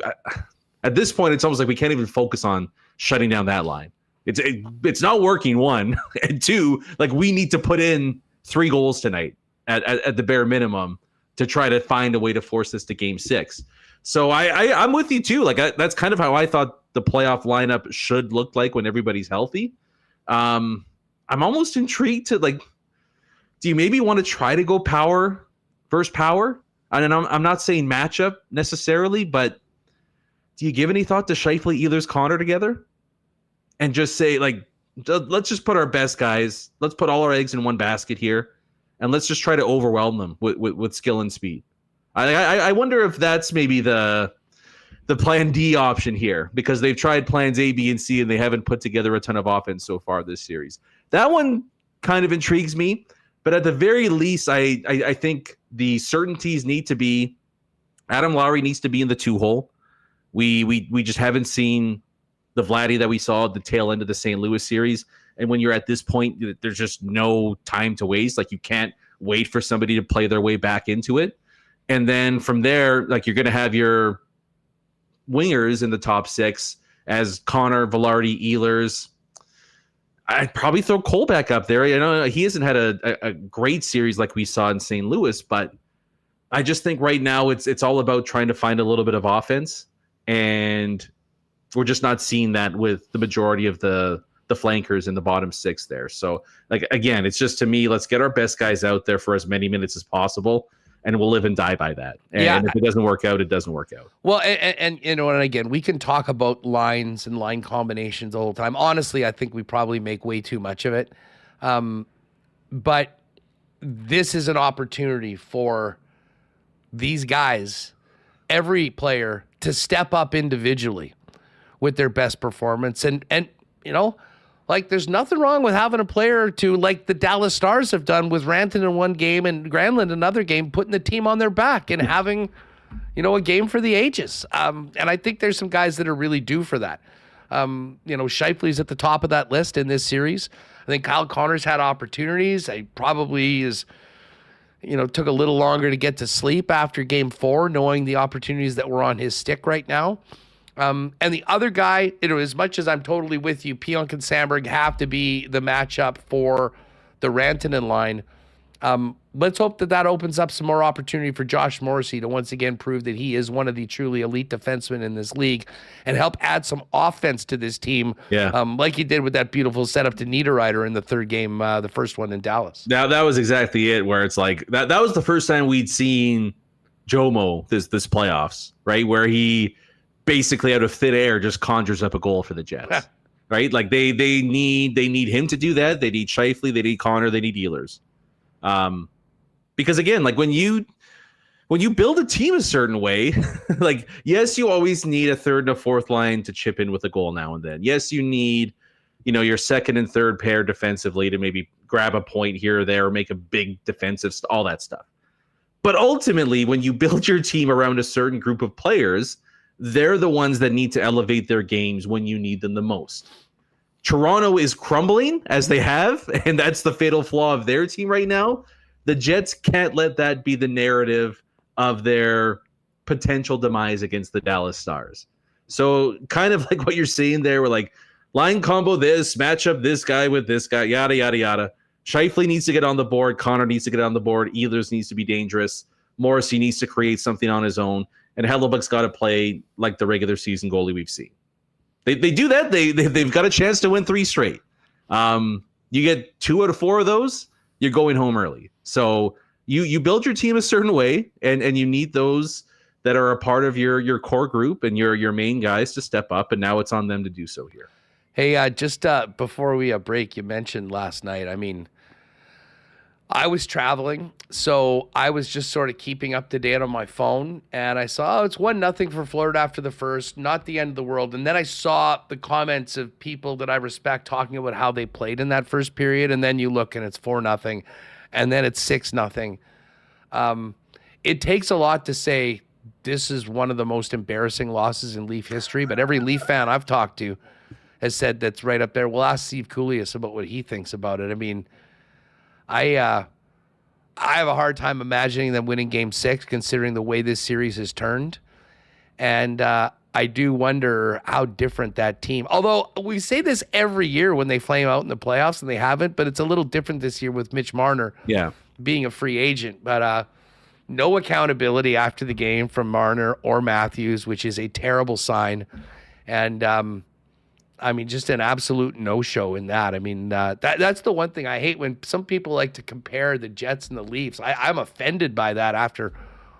at this point, it's almost like we can't even focus on shutting down that line. It's not working, 1, and 2, like we need to put in 3 goals tonight at the bare minimum to try to find a way to force this to game 6. So I'm with you too. Like that's kind of how I thought the playoff lineup should look like when everybody's healthy. I'm almost intrigued to do you maybe want to try to go power versus power? And I'm not saying matchup necessarily, but do you give any thought to Scheifele, Ehlers, Connor together? And just say, let's just put our best guys, let's put all our eggs in one basket here, and let's just try to overwhelm them with skill and speed. I wonder if that's maybe the plan D option here, because they've tried plans A, B, and C, and they haven't put together a ton of offense so far this series. That one kind of intrigues me, but at the very least, I think the certainties need to be Adam Lowry needs to be in the 2-hole. We just haven't seen the Vladdy that we saw at the tail end of the St. Louis series. And when you're at this point, there's just no time to waste. You can't wait for somebody to play their way back into it. And then from there, you're going to have your wingers in the top 6 as Connor, Velarde, Ehlers. I'd probably throw Cole back up there. He hasn't had a great series like we saw in St. Louis, but I just think right now it's all about trying to find a little bit of offense, and we're just not seeing that with the majority of the flankers in the bottom 6 there. So, again, it's just, to me, let's get our best guys out there for as many minutes as possible, and we'll live and die by that. And if it doesn't work out, it doesn't work out. Well, and again, we can talk about lines and line combinations the whole time. Honestly, I think we probably make way too much of it. But this is an opportunity for these guys, every player, to step up individually with their best performance. And there's nothing wrong with having a player to, like the Dallas Stars have done with Rantanen in one game and Granlund another game, putting the team on their back and having, a game for the ages. And I think there's some guys that are really due for that. Scheifele's at the top of that list in this series. I think Kyle Connor's had opportunities. He probably took a little longer to get to sleep after game 4, knowing the opportunities that were on his stick right now. And the other guy, as much as I'm totally with you, Pionk and Samberg have to be the matchup for the Rantanen line. Let's hope that opens up some more opportunity for Josh Morrissey to once again prove that he is one of the truly elite defensemen in this league and help add some offense to this team. Yeah. Like he did with that beautiful setup to Niederreiter in the third game, the first one in Dallas. Now, that was exactly it, where it's that was the first time we'd seen Jomo this playoffs, right? Where he basically out of thin air just conjures up a goal for the Jets, right? They need him to do that. They need Scheifele, they need Connor, they need Ehlers. Because again, when you build a team a certain way, yes, you always need a third and a fourth line to chip in with a goal now and then. Yes, you need, your second and third pair defensively to maybe grab a point here or there, or make a big defensive, all that stuff. But ultimately, when you build your team around a certain group of players, they're the ones that need to elevate their games when you need them the most. Toronto is crumbling, as they have, and that's the fatal flaw of their team right now. The Jets can't let that be the narrative of their potential demise against the Dallas Stars. So kind of like what you're saying there, we're line combo this, match up this guy with this guy, yada, yada, yada. Scheifele needs to get on the board. Connor needs to get on the board. Ehlers needs to be dangerous. Morrissey needs to create something on his own. And Hellebuck's got to play like the regular season goalie we've seen. They do that. They've got a chance to win 3 straight. You get 2 out of 4 of those, you're going home early. So you build your team a certain way, and you need those that are a part of your core group and your main guys to step up. And now it's on them to do so here. Hey, just before we break, you mentioned last night. I was traveling, so I was just sort of keeping up to date on my phone, and I saw, it's 1-0 for Florida after the first, not the end of the world. And then I saw the comments of people that I respect talking about how they played in that first period, and then you look and it's 4-0, and then it's 6-0. It takes a lot to say this is one of the most embarrassing losses in Leaf history, but every Leaf fan I've talked to has said that's right up there. We'll ask Steve Kouleas about what he thinks about it. I have a hard time imagining them winning Game 6, considering the way this series has turned. And I do wonder how different that team, although we say this every year when they flame out in the playoffs, and they haven't, but it's a little different this year with Mitch Marner being a free agent. But No accountability after the game from Marner or Matthews, which is a terrible sign. And just an absolute no-show in that. That's the one thing I hate when some people like to compare the Jets and the Leafs. I'm offended by that after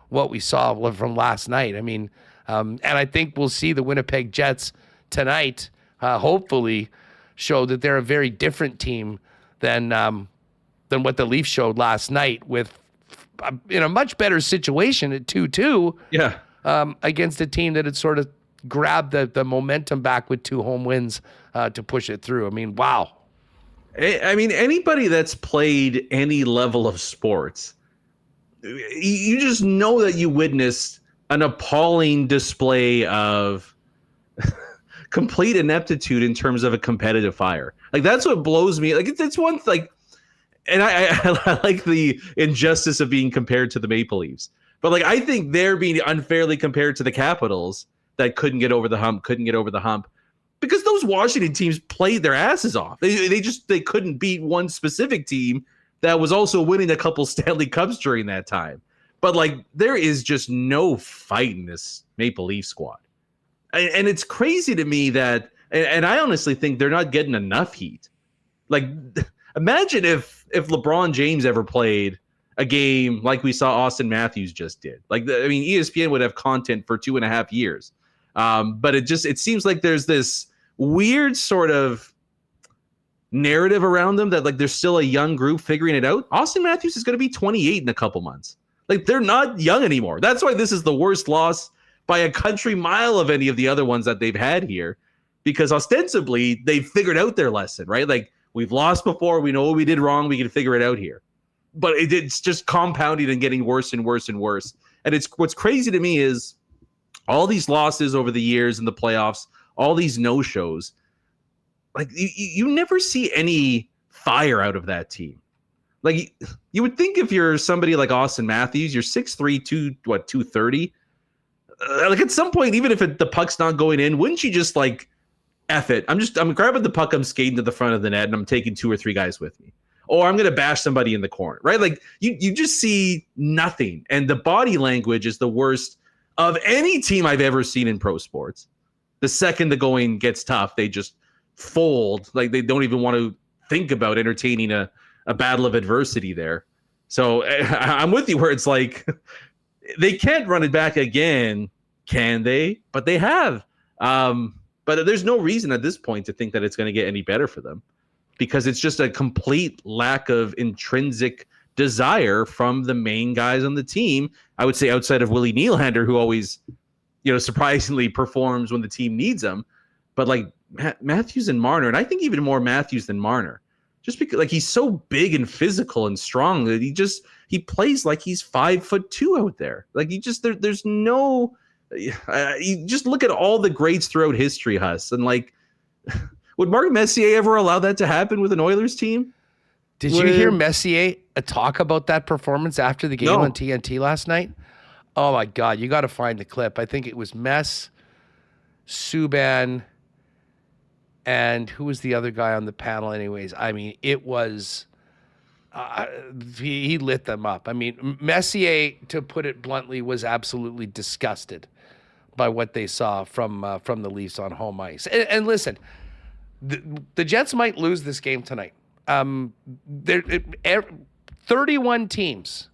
what we saw from last night. And I think we'll see the Winnipeg Jets tonight, hopefully, show that they're a very different team than what the Leafs showed last night, with in a much better situation at 2-2 against a team that had sort of grabbed the momentum back with 2 home wins to push it through. Wow. Anybody that's played any level of sports, you just know that you witnessed an appalling display of complete ineptitude in terms of a competitive fire. Like, that's what blows me. Like, it's one like, and I like the injustice of being compared to the Maple Leafs, but like, I think they're being unfairly compared to the Capitals that couldn't get over the hump, because those Washington teams played their asses off. They couldn't beat one specific team that was also winning a couple Stanley Cups during that time. But like, there is just no fight in this Maple Leaf squad. And it's crazy to me that, and I honestly think they're not getting enough heat. Like, imagine if LeBron James ever played a game like we saw Austin Matthews just did. Like, ESPN would have content for 2.5 years. But it seems like there's this weird sort of narrative around them that like they're still a young group figuring it out. Austin Matthews is going to be 28 in a couple months. Like, they're not young anymore. That's why this is the worst loss by a country mile of any of the other ones that they've had here, because ostensibly they've figured out their lesson, right? Like, we've lost before. We know what we did wrong. We can figure it out here. But it's just compounding and getting worse and worse and worse. And what's crazy to me is all these losses over the years in the playoffs, all these no-shows, like you never see any fire out of that team. Like, you would think if you're somebody like Austin Matthews, you're 6'3", 230. Like, at some point, even if the puck's not going in, wouldn't you just like, F it? I'm grabbing the puck, I'm skating to the front of the net, and I'm taking 2 or 3 guys with me. Or I'm going to bash somebody in the corner, right? Like, you just see nothing. And the body language is the worst of any team I've ever seen in pro sports. The second the going gets tough, they just fold. Like, they don't even want to think about entertaining a battle of adversity there. So I'm with you where it's like, they can't run it back again, can they? But they have. But there's no reason at this point to think that it's going to get any better for them, because it's just a complete lack of intrinsic desire from the main guys on the team. I would say outside of Willie Nylander, who always, surprisingly performs when the team needs him. But like Matthews and Marner, and I think even more Matthews than Marner, just because like he's so big and physical and strong that he plays like he's 5'2" out there. Like, there's no, you just look at all the greats throughout history, Huss, and like, would Mark Messier ever allow that to happen with an Oilers team? Did you hear Messier talk about that performance after the game on TNT last night? Oh my God, you got to find the clip. I think it was Mess, Subban, and who was the other guy on the panel anyways? It was, he lit them up. Messier, to put it bluntly, was absolutely disgusted by what they saw from the Leafs on home ice. And listen, the Jets might lose this game tonight. 31 teams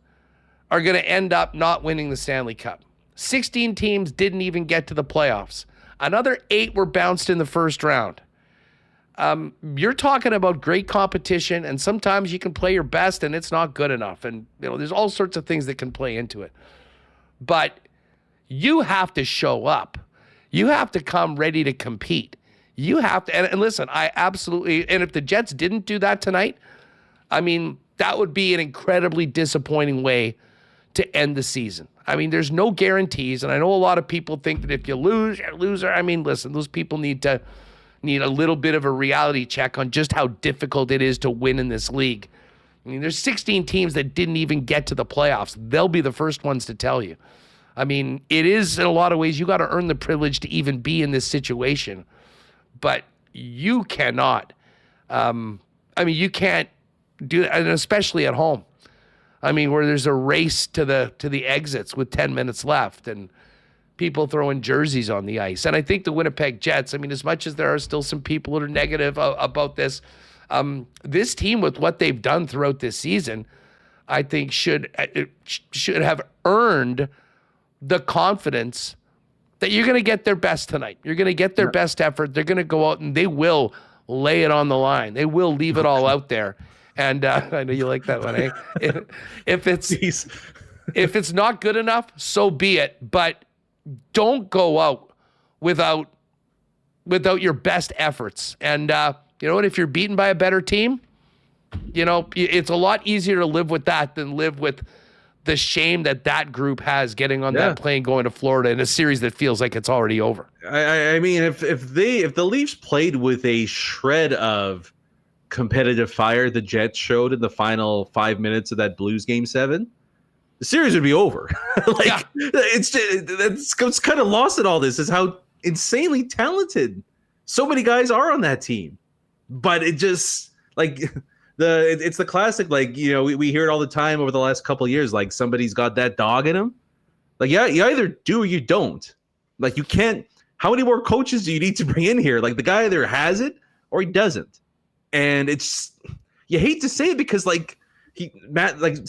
are going to end up not winning the Stanley Cup. 16 teams didn't even get to the playoffs. Another 8 were bounced in the first round. You're talking about great competition, and sometimes you can play your best and it's not good enough. And there's all sorts of things that can play into it. But you have to show up. You have to come ready to compete. You have to, and listen, I absolutely, and if the Jets didn't do that tonight, that would be an incredibly disappointing way to end the season. There's no guarantees, and I know a lot of people think that if you lose, you're a loser. Listen, those people need a little bit of a reality check on just how difficult it is to win in this league. There's 16 teams that didn't even get to the playoffs. They'll be the first ones to tell you. It is, in a lot of ways, you got to earn the privilege to even be in this situation. But you cannot, you can't do that, and especially at home. I mean, where there's a race to the exits with 10 minutes left and people throwing jerseys on the ice. And I think the Winnipeg Jets, I mean, as much as there are still some people that are negative about this, this team with what they've done throughout this season, I think should have earned the confidence that you're going to get their best tonight. You're going to get their best effort. They're going to go out and they will lay it on the line. They will leave it all out there. And I know you like that one, eh? If it's not good enough, so be it. But don't go out without your best efforts. And you know what? If you're beaten by a better team, you know, it's a lot easier to live with that than live with the shame that group has getting on that plane going to Florida in a series that feels like it's already over. I mean, if the Leafs played with a shred of competitive fire the Jets showed in the final 5 minutes of that Blues Game 7, the series would be over. It's kind of lost in all this is how insanely talented so many guys are on that team. But it just it's the classic, like, you know, we hear it all the time over the last couple of years, like somebody's got that dog in them. Like, yeah, you either do or you don't. Like, you can't. How many more coaches do you need to bring in here? Like, the guy either has it or he doesn't. And it's, you hate to say it because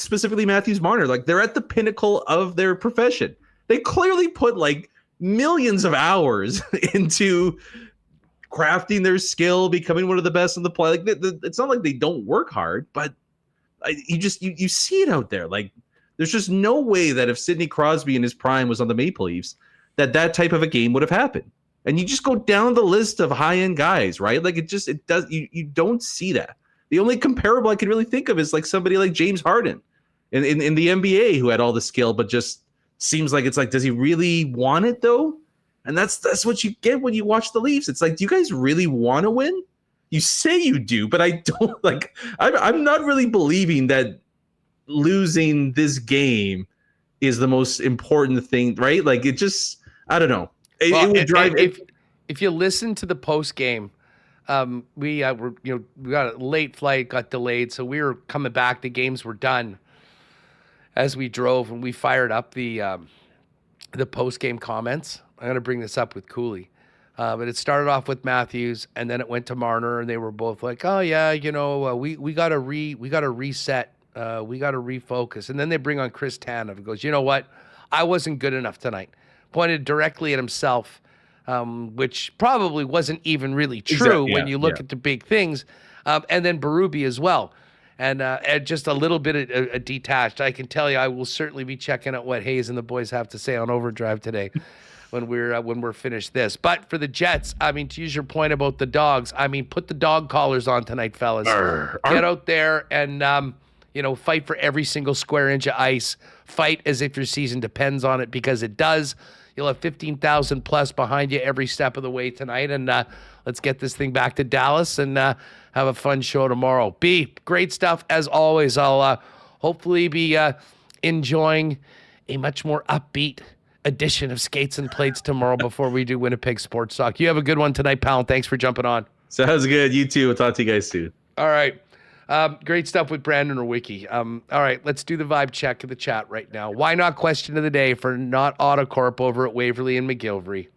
specifically Matthews Marner, like, they're at the pinnacle of their profession. They clearly put like millions of hours into crafting their skill, becoming one of the best in the play. Like, it's not like they don't work hard, but you see it out there. Like, there's just no way that if Sidney Crosby in his prime was on the Maple Leafs, that type of a game would have happened. And you just go down the list of high-end guys, right? Like, you don't see that. The only comparable I could really think of is like somebody like James Harden in the NBA who had all the skill, but just seems like, it's like, does he really want it though? And that's what you get when you watch the Leafs. It's like, do you guys really want to win? You say you do, but I don't. Like, I'm not really believing that losing this game is the most important thing, right? Like, it just, I don't know. It would drive. If you listen to the post game, we got a late flight, got delayed, so we were coming back. The games were done as we drove, and we fired up the post game comments. I'm going to bring this up with Kouleas. But it started off with Matthews, and then it went to Marner, and they were both like, "Oh yeah, you know, we got to reset, we got to refocus." And then they bring on Chris Tanev and goes, "You know what? I wasn't good enough tonight." Pointed directly at himself, which probably wasn't even really true when you look at the big things. And then Berube as well, and just a little bit detached. I can tell you, I will certainly be checking out what Hayes and the boys have to say on Overdrive today. When we're finished this. But for the Jets, I mean, to use your point about the dogs, I mean, put the dog collars on tonight, fellas. Get out there and fight for every single square inch of ice. Fight as if your season depends on it, because it does. You'll have 15,000 plus behind you every step of the way tonight. And let's get this thing back to Dallas and have a fun show tomorrow. B, great stuff as always. I'll hopefully be enjoying a much more upbeat edition of Skates and Plates tomorrow before we do Winnipeg Sports Talk. You have a good one tonight, pal, and thanks for jumping on. Sounds good. You too. We'll talk to you guys soon. All right. Great stuff with Brandon Rewucki. All right, let's do the vibe check in the chat right now. Why not question of the day for Not Autocorp over at Waverly and McGillivray?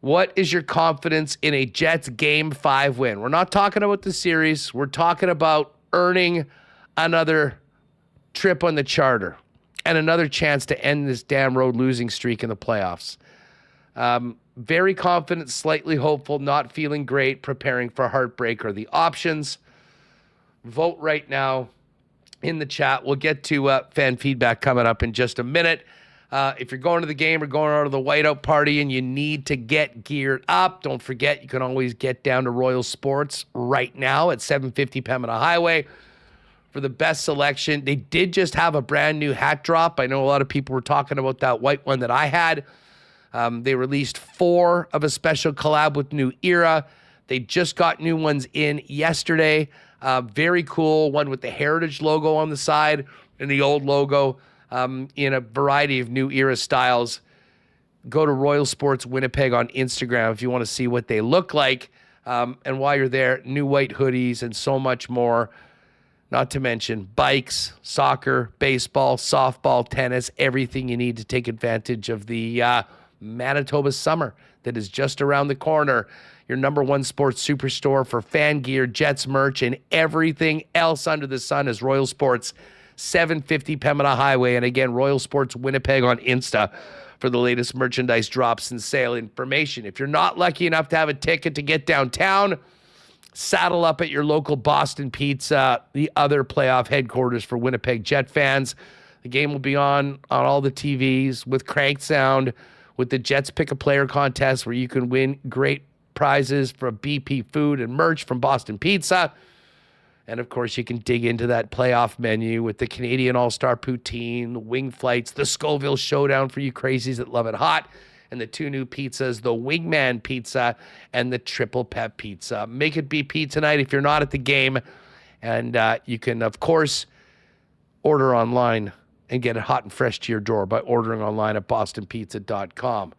What is your confidence in a Jets Game 5 win? We're not talking about the series. We're talking about earning another trip on the charter and another chance to end this damn road losing streak in the playoffs. Very confident, slightly hopeful, not feeling great, preparing for heartbreak are the options. Vote right now in the chat. We'll get to fan feedback coming up in just a minute. If you're going to the game or going out to the whiteout party and you need to get geared up, don't forget you can always get down to Royal Sports right now at 750 Pembina Highway for the best selection. They did just have a brand new hat drop. I know a lot of people were talking about that white one that I had. They released 4 of a special collab with New Era. They just got new ones in yesterday. Very cool. One with the Heritage logo on the side and the old logo in a variety of New Era styles. Go to Royal Sports Winnipeg on Instagram if you want to see what they look like. And while you're there, new white hoodies and so much more. not to mention bikes, soccer, baseball, softball, tennis, everything you need to take advantage of the Manitoba summer that is just around the corner. Your number one sports superstore for fan gear, Jets merch, and everything else under the sun is Royal Sports, 750 Pembina Highway. And again, Royal Sports Winnipeg on Insta for the latest merchandise drops and sale information. If you're not lucky enough to have a ticket to get downtown, saddle up at your local Boston Pizza, the other playoff headquarters for Winnipeg Jet fans. The game will be on all the TVs with cranked sound, with the Jets Pick a Player contest where you can win great prizes from BP food and merch from Boston Pizza. And of course, you can dig into that playoff menu with the Canadian All-Star Poutine, the wing flights, the Scoville Showdown for you crazies that love it hot, and the two new pizzas, the Wingman Pizza and the Triple Pep Pizza. Make it BP tonight if you're not at the game. And you can, of course, order online and get it hot and fresh to your door by ordering online at bostonpizza.com.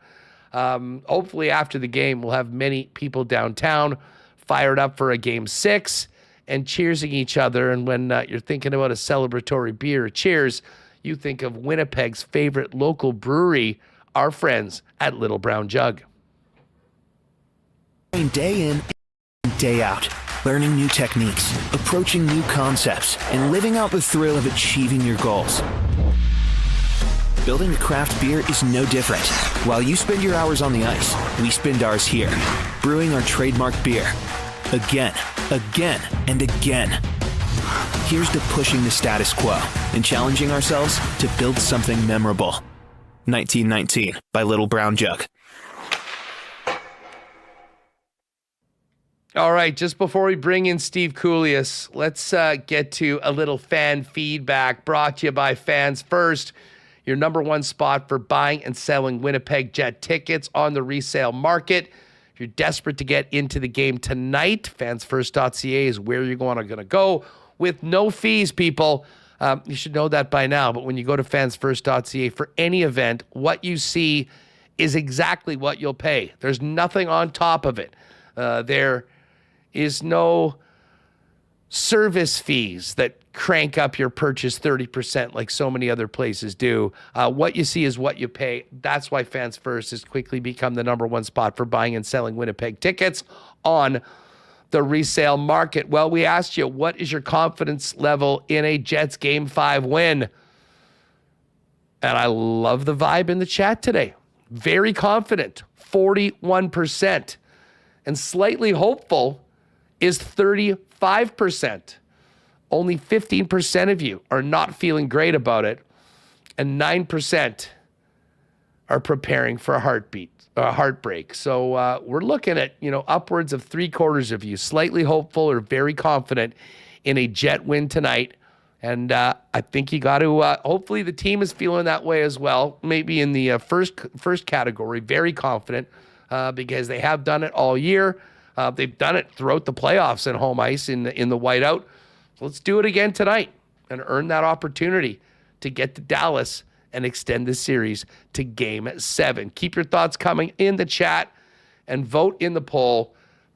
Hopefully after the game, we'll have many people downtown fired up for a Game 6 and cheersing each other. And when you're thinking about a celebratory beer or cheers, you think of Winnipeg's favorite local brewery, our friends at Little Brown Jug. Day in and day out, learning new techniques, approaching new concepts, and living out the thrill of achieving your goals. Building a craft beer is no different. While you spend your hours on the ice, we spend ours here, brewing our trademark beer. Again, and again. Here's to pushing the status quo and challenging ourselves to build something memorable. 1919 by Little Brown Jug. All right, just before we bring in Steve Koulias, let's get to a little fan feedback brought to you by Fans First, your number one spot for buying and selling Winnipeg Jet tickets on the resale market. If you're desperate to get into the game tonight, fansfirst.ca is where you're going to go with no fees, people. You should know that by now, but when you go to fansfirst.ca for any event, what you see is exactly what you'll pay. There's nothing on top of it. There is no service fees that crank up your purchase 30% like so many other places do. What you see is what you pay. That's why Fans First has quickly become the number one spot for buying and selling Winnipeg tickets on the resale market. Well, we asked you, what is your confidence level in a Jets Game 5 win? And I love the vibe in the chat today. Very confident, 41%. And slightly hopeful is 35%. Only 15% of you are not feeling great about it, and 9% are preparing for a heartbreak. So we're looking at, upwards of 3/4 of you slightly hopeful or very confident in a Jet win tonight. And I think you got to, hopefully the team is feeling that way as well. Maybe in the first category, very confident because they have done it all year. They've done it throughout the playoffs at home ice in the whiteout. Let's do it again tonight and earn that opportunity to get to Dallas and extend this series to Game 7. Keep your thoughts coming in the chat and vote in the poll.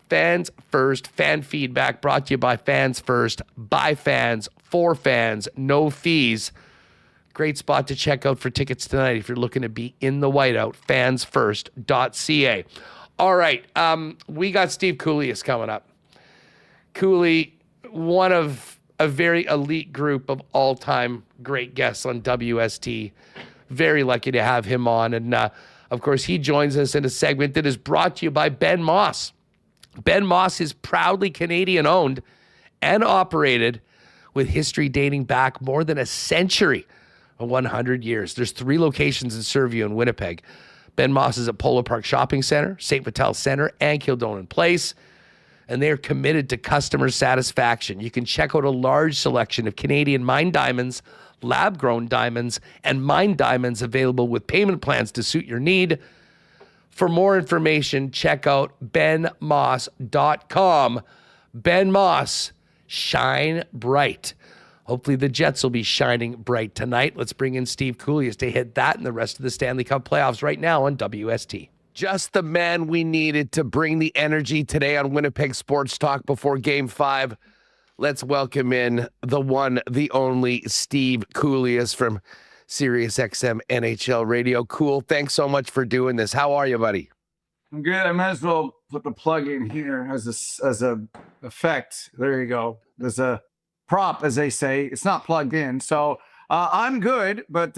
Fans First, fan feedback brought to you by Fans First, by fans, for fans, no fees. Great spot to check out for tickets tonight if you're looking to be in the whiteout, fansfirst.ca. All right, we got Steve Koulias coming up. Cooley, one of a very elite group of all-time great guests on WST. Very lucky to have him on. And, of course, he joins us in a segment that is brought to you by Ben Moss. Ben Moss is proudly Canadian-owned and operated with history dating back more than a century, 100 years. There's 3 locations in Survey and Winnipeg. Ben Moss is at Polo Park Shopping Center, St. Vital Center, and Kildonan Place. And they are committed to customer satisfaction. You can check out a large selection of Canadian mined diamonds, lab-grown diamonds, and mined diamonds available with payment plans to suit your need. For more information, check out benmoss.com. Ben Moss, shine bright. Hopefully the Jets will be shining bright tonight. Let's bring in Steve Koulias to hit that and the rest of the Stanley Cup playoffs right now on WST. Just the man we needed to bring the energy today on Winnipeg Sports Talk before Game 5. Let's welcome in the one, the only Steve Koulias from SiriusXM NHL Radio. Cool. Thanks so much for doing this. How are you, buddy? I'm good. I might as well put the plug in here as a effect. There you go. There's a prop, as they say. It's not plugged in. So I'm good, but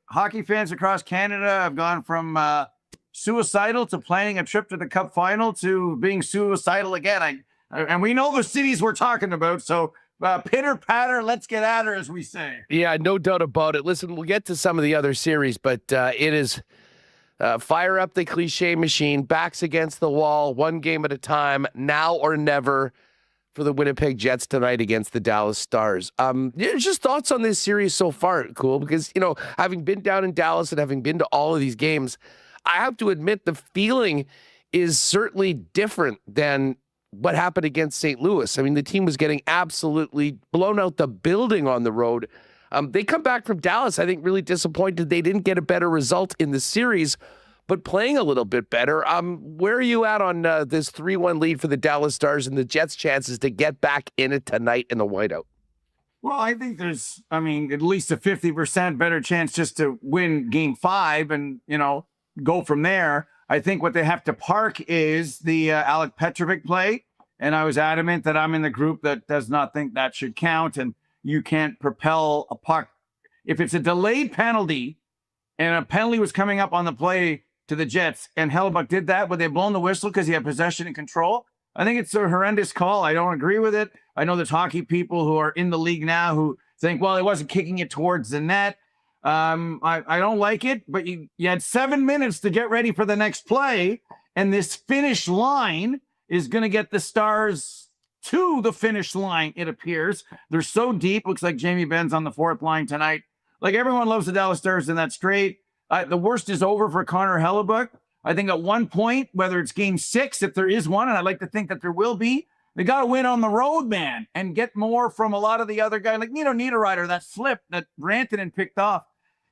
hockey fans across Canada have gone from suicidal to planning a trip to the Cup final to being suicidal again. And we know the cities we're talking about, so pitter patter, let's get at her, as we say. Yeah, no doubt about it. Listen, we'll get to some of the other series, but it is fire up the cliche machine, backs against the wall, one game at a time, now or never for the Winnipeg Jets tonight against the Dallas Stars. Just thoughts on this series so far, Cool, because, having been down in Dallas and having been to all of these games, I have to admit the feeling is certainly different than what happened against St. Louis. I mean, the team was getting absolutely blown out the building on the road. They come back from Dallas, I think, really disappointed they didn't get a better result in the series, but playing a little bit better. Where are you at on this 3-1 lead for the Dallas Stars and the Jets' chances to get back in it tonight in the whiteout? Well, I think there's, at least a 50% better chance just to win game 5 and, go from there. I think what they have to park is the Alec Petrovic play. And I was adamant that I'm in the group that does not think that should count. And you can't propel a puck. If it's a delayed penalty and a penalty was coming up on the play to the Jets and Hellebuyck did that, would they blown the whistle because he had possession and control? I think it's a horrendous call. I don't agree with it. I know there's hockey people who are in the league now who think, well, he wasn't kicking it towards the net. I don't like it, but you had 7 minutes to get ready for the next play, and this finish line is going to get the Stars to the finish line, it appears. They're so deep. Looks like Jamie Benn's on the fourth line tonight. Like, everyone loves the Dallas Stars, and that's great. The worst is over for Connor Hellebuyck. I think at one point, whether it's game 6, if there is one, and I'd like to think that there will be, they got to win on the road, man, and get more from a lot of the other guys. Like Niederreiter, that slip that Rantanen picked off.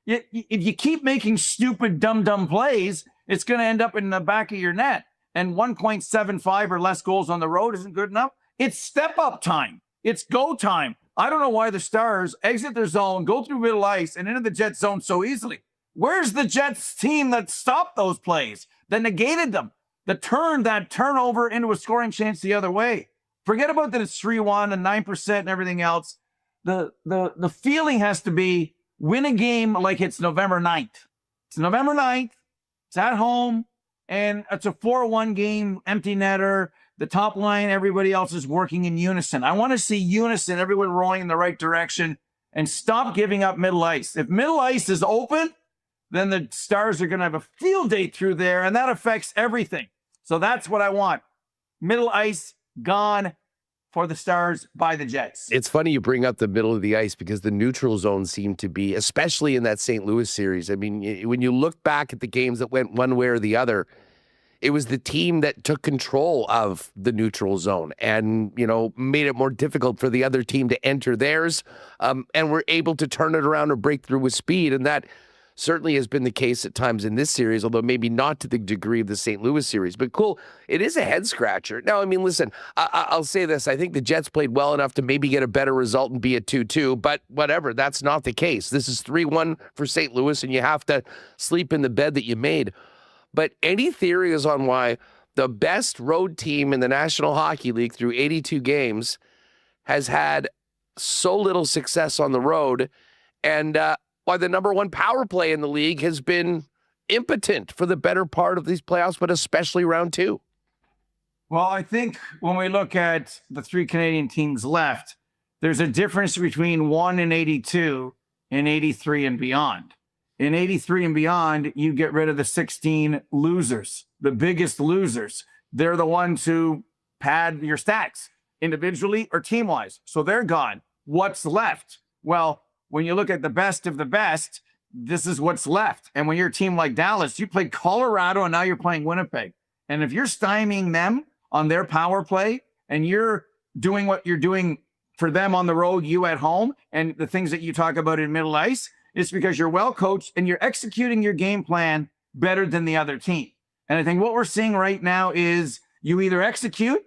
If you keep making stupid, dumb plays, it's going to end up in the back of your net. And 1.75 or less goals on the road isn't good enough. It's step-up time. It's go time. I don't know why the Stars exit their zone, go through middle ice, and into the Jets zone so easily. Where's the Jets team that stopped those plays, that negated them, that turned that turnover into a scoring chance the other way? Forget about that it's 3-1 and 9% and everything else. The feeling has to be win a game like it's November 9th. It's November 9th. It's at home, and it's a 4-1 game, empty netter. The top line, everybody else is working in unison. I want to see unison, everyone rowing in the right direction, and stop giving up middle ice. If middle ice is open, then the Stars are going to have a field day through there, and that affects everything. So that's what I want. Middle ice gone for the Stars by the Jets. It's funny you bring up the middle of the ice because the neutral zone seemed to be, especially in that St. Louis series. I mean, when you look back at the games that went one way or the other, it was the team that took control of the neutral zone and, made it more difficult for the other team to enter theirs, and were able to turn it around or break through with speed. And that certainly has been the case at times in this series, although maybe not to the degree of the St. Louis series. But cool, it is a head-scratcher. Now, listen, I'll say this. I think the Jets played well enough to maybe get a better result and be a 2-2, but whatever, that's not the case. This is 3-1 for St. Louis, and you have to sleep in the bed that you made. But any theories on why the best road team in the National Hockey League through 82 games has had so little success on the road, and why the number one power play in the league has been impotent for the better part of these playoffs, but especially round 2? Well, I think when we look at the 3 Canadian teams left, there's a difference between 1 and 82 and 83 and beyond. In 83 and beyond, you get rid of the 16 losers, the biggest losers. They're the ones who pad your stats individually or team-wise. So they're gone. What's left? Well, when you look at the best of the best, this is what's left. And when you're a team like Dallas, you played Colorado and now you're playing Winnipeg. And if you're stymieing them on their power play and you're doing what you're doing for them on the road, you at home, and the things that you talk about in middle ice, it's because you're well coached and you're executing your game plan better than the other team. And I think what we're seeing right now is you either execute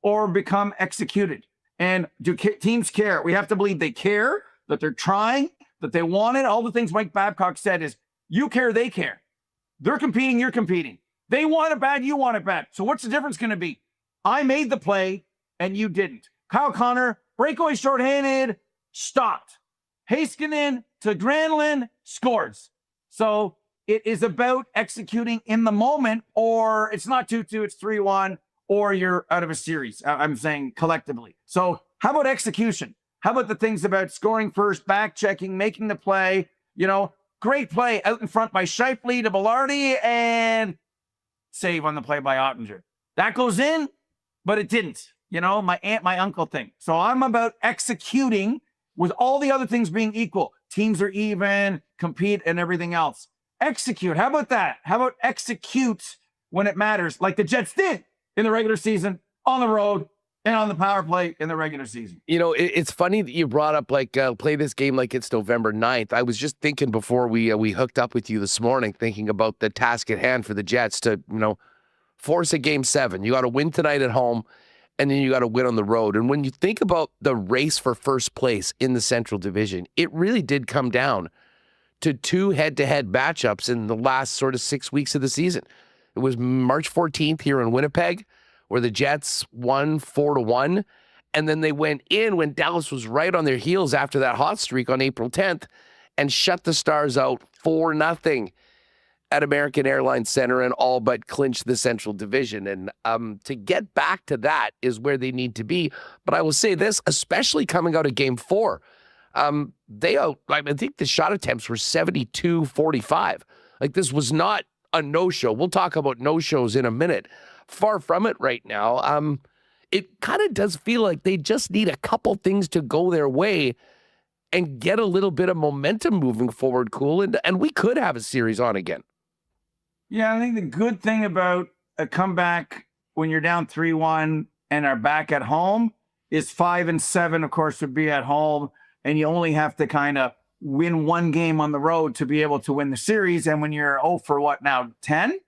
or become executed. And do teams care? We have to believe they care, that they're trying, that they want it. All the things Mike Babcock said is, you care, they care. They're competing, you're competing. They want it bad, you want it bad. So what's the difference going to be? I made the play, and you didn't. Kyle Connor, breakaway shorthanded, stopped. Heiskanen to Granlund, scores. So it is about executing in the moment, or it's not 2-2, it's 3-1, or you're out of a series. I'm saying collectively. So how about execution? How about the things about scoring first, back checking, making the play? Great play out in front by Shifley to Belardi, and save on the play by Ottinger. That goes in, but it didn't. My aunt, my uncle thing. So I'm about executing with all the other things being equal. Teams are even, compete, and everything else. Execute. How about that? How about execute when it matters, like the Jets did in the regular season, on the road, and on the power play in the regular season? It's funny that you brought up, play this game like it's November 9th. I was just thinking before we hooked up with you this morning, thinking about the task at hand for the Jets to, force a Game 7. You got to win tonight at home, and then you got to win on the road. And when you think about the race for first place in the Central Division, it really did come down to two head-to-head matchups in the last sort of 6 weeks of the season. It was March 14th here in Winnipeg, where the Jets won 4-1, and then they went in when Dallas was right on their heels after that hot streak on April 10th and shut the Stars out 4-0 at American Airlines Center and all but clinched the Central Division. And to get back to that is where they need to be. But I will say this, especially coming out of Game 4, I think the shot attempts were 72-45. This was not a no-show. We'll talk about no-shows in a minute. Far from it right now. It kind of does feel like they just need a couple things to go their way and get a little bit of momentum moving forward, Cool. And we could have a series on again. Yeah, I think the good thing about a comeback when you're down 3-1 and are back at home is 5 and 7, of course, would be at home. And you only have to kind of win one game on the road to be able to win the series. And when you're 0 for what now, 10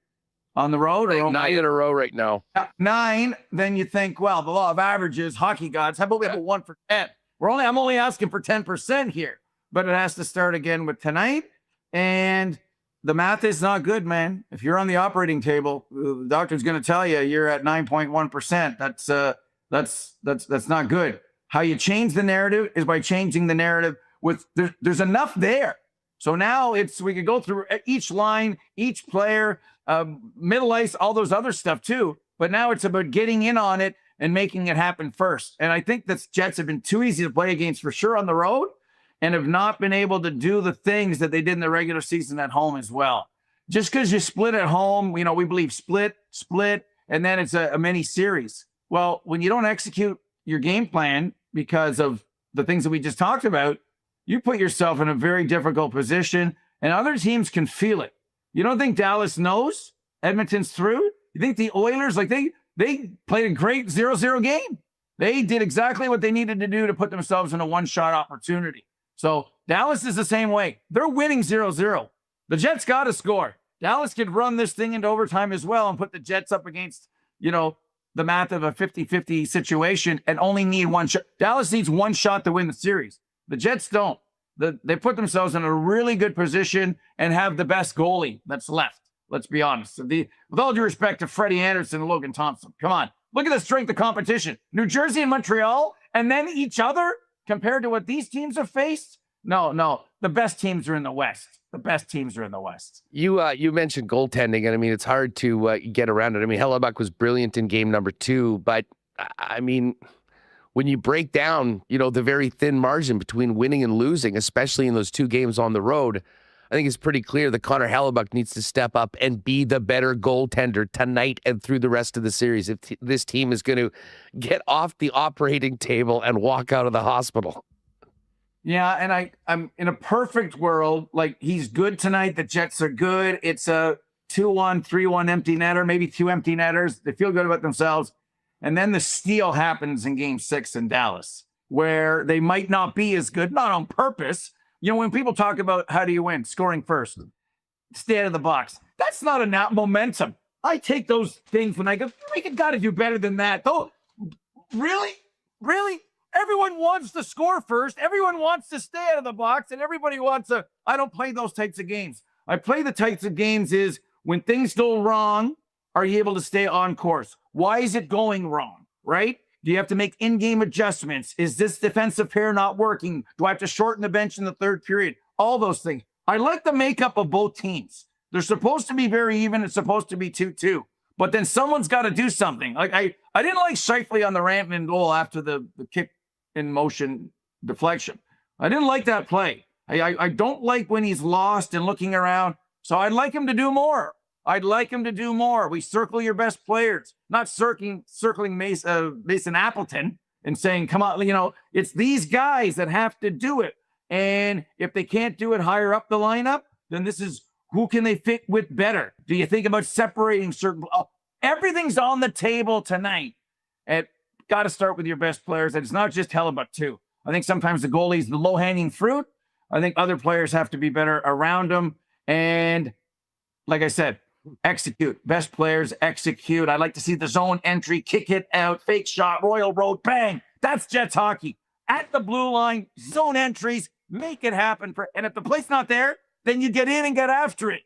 on the road? Or 9 in a row right now. 9, then you think, well, the law of averages, hockey gods, how about we have a 1 for 10? I'm only asking for 10% here, but it has to start again with tonight. And the math is not good, man. If you're on the operating table, the doctor's going to tell you you're at 9.1%. That's not good. How you change the narrative is by changing the narrative with there's enough there. So now we could go through each line, each player, middle ice, all those other stuff too. But now it's about getting in on it and making it happen first. And I think the Jets have been too easy to play against for sure on the road, and have not been able to do the things that they did in the regular season at home as well. Just because you split at home, we believe split, and then it's a mini series. Well, when you don't execute your game plan because of the things that we just talked about, you put yourself in a very difficult position, and other teams can feel it. You don't think Dallas knows Edmonton's through? You think the Oilers, they played a great 0-0 game. They did exactly what they needed to do to put themselves in a one-shot opportunity. So Dallas is the same way. They're winning 0-0. The Jets got to score. Dallas could run this thing into overtime as well and put the Jets up against, the math of a 50-50 situation and only need one shot. Dallas needs one shot to win the series. The Jets don't. They put themselves in a really good position and have the best goalie that's left. Let's be honest. With all due respect to Freddie Anderson and Logan Thompson. Come on. Look at the strength of competition. New Jersey and Montreal, and then each other compared to what these teams have faced. No. The best teams are in the West. You mentioned goaltending, and it's hard to get around it. Hellebuck was brilliant in game number 2, but when you break down, the very thin margin between winning and losing, especially in those 2 games on the road, I think it's pretty clear that Connor Hellebuck needs to step up and be the better goaltender tonight and through the rest of the series if this team is going to get off the operating table and walk out of the hospital. Yeah, and I'm in a perfect world, he's good tonight. The Jets are good. It's a 2-1, 3-1 empty netter, maybe 2 empty netters. They feel good about themselves. And then the steal happens in game 6 in Dallas, where they might not be as good, not on purpose. When people talk about how do you win, scoring first, stay out of the box. That's not enough momentum. I take those things when I go, we got to do better than that. Though, really? Everyone wants to score first. Everyone wants to stay out of the box, and everybody wants to. I don't play those types of games. I play the types of games is when things go wrong, are you able to stay on course? Why is it going wrong, right? Do you have to make in-game adjustments? Is this defensive pair not working? Do I have to shorten the bench in the third period? All those things. I like the makeup of both teams. They're supposed to be very even. It's supposed to be 2-2. But then someone's got to do something. Like I didn't like Scheifele on the Rampman goal after the kick in motion deflection. I didn't like that play. I don't like when he's lost and looking around. So I'd like him to do more. We circle your best players, not circling Mason Appleton and saying, come on, it's these guys that have to do it. And if they can't do it higher up the lineup, then this is who can they fit with better? Do you think about separating certain? Everything's on the table tonight. And got to start with your best players. And it's not just Hellebuck too. I think sometimes the goalie's the low-hanging fruit. I think other players have to be better around them. And like I said, execute. Best players execute. I'd like to see the zone entry, kick it out, fake shot, Royal Road, bang. That's Jets hockey. At the blue line, zone entries, make it happen. And if the play's not there, then you get in and get after it.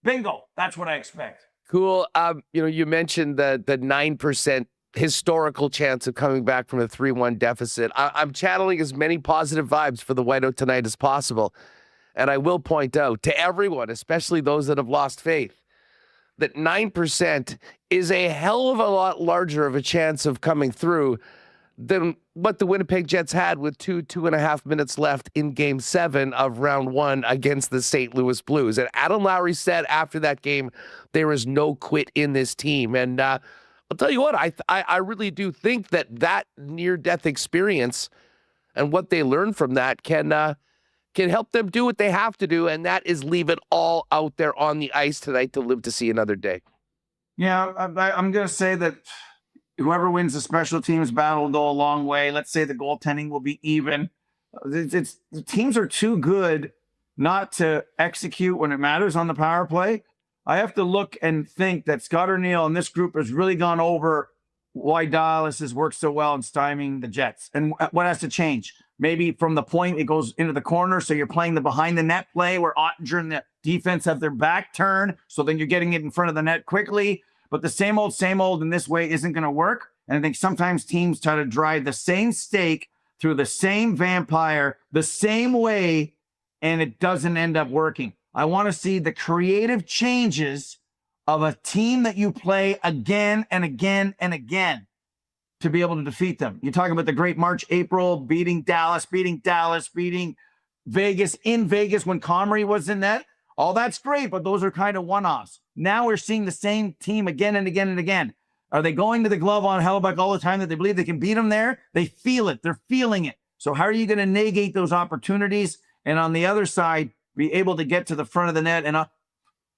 Bingo. That's what I expect. Cool. You mentioned the 9% historical chance of coming back from a 3-1 deficit. I'm channeling as many positive vibes for the Whiteout tonight as possible. And I will point out to everyone, especially those that have lost faith, that 9% is a hell of a lot larger of a chance of coming through than what the Winnipeg Jets had with 2.5 minutes left in Game 7 of Round 1 against the St. Louis Blues. And Adam Lowry said after that game, there is no quit in this team. And I'll tell you what, I really do think that near-death experience and what they learned from that can help them do what they have to do, and that is leave it all out there on the ice tonight to live to see another day. Yeah, I'm going to say that whoever wins the special teams battle will go a long way. Let's say the goaltending will be even. The teams are too good not to execute when it matters on the power play. I have to look and think that Scott Arneal and this group has really gone over why Dallas has worked so well in stymieing the Jets and what has to change. Maybe from the point it goes into the corner, so you're playing the behind the net play where Ottinger and the defense have their back turned, so then you're getting it in front of the net quickly. But the same old in this way isn't going to work. And I think sometimes teams try to drive the same stake through the same vampire the same way, and it doesn't end up working. I want to see the creative changes of a team that you play again and again and again to be able to defeat them. You're talking about the great March, April, beating Dallas, beating Vegas in Vegas when Comrie was in net. All that's great, but those are kind of one-offs. Now we're seeing the same team again and again and again. Are they going to the glove on Hellebuck all the time that they believe they can beat them there? They feel it. They're feeling it. So how are you going to negate those opportunities? And on the other side, be able to get to the front of the net. And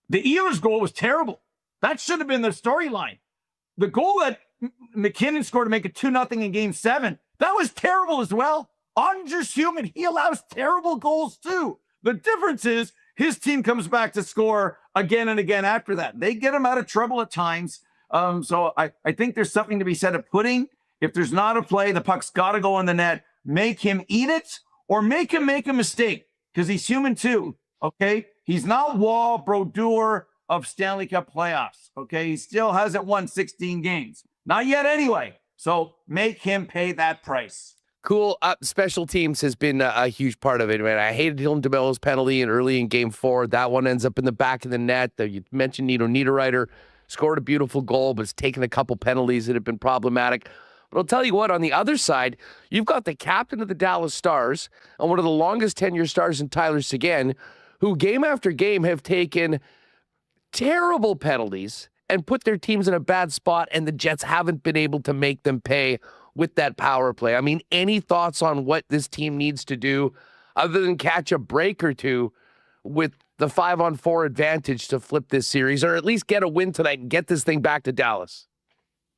the Ehlers goal was terrible. That should have been the storyline. The goal that McKinnon scored to make it 2-0 in Game 7, that was terrible as well. Ottinger's human. He allows terrible goals too. The difference is his team comes back to score again and again after that. They get him out of trouble at times. So I think there's something to be said of putting. If there's not a play, the puck's got to go in the net. Make him eat it or make him make a mistake because he's human too. Okay. He's not Wall Brodeur of Stanley Cup playoffs. Okay. He still hasn't won 16 games. Not yet anyway. So make him pay that price. Cool. Special teams has been a huge part of it, man. I hated Dylan DeMello's penalty early in Game 4. That one ends up in the back of the net. You mentioned Nino Niederreiter scored a beautiful goal, but has taken a couple penalties that have been problematic. But I'll tell you what, on the other side, you've got the captain of the Dallas Stars and one of the longest tenure stars in Tyler Seguin, who game after game have taken terrible penalties and put their teams in a bad spot, and the Jets haven't been able to make them pay with that power play. I mean, any thoughts on what this team needs to do other than catch a break or two with the 5-on-4 advantage to flip this series, or at least get a win tonight and get this thing back to Dallas?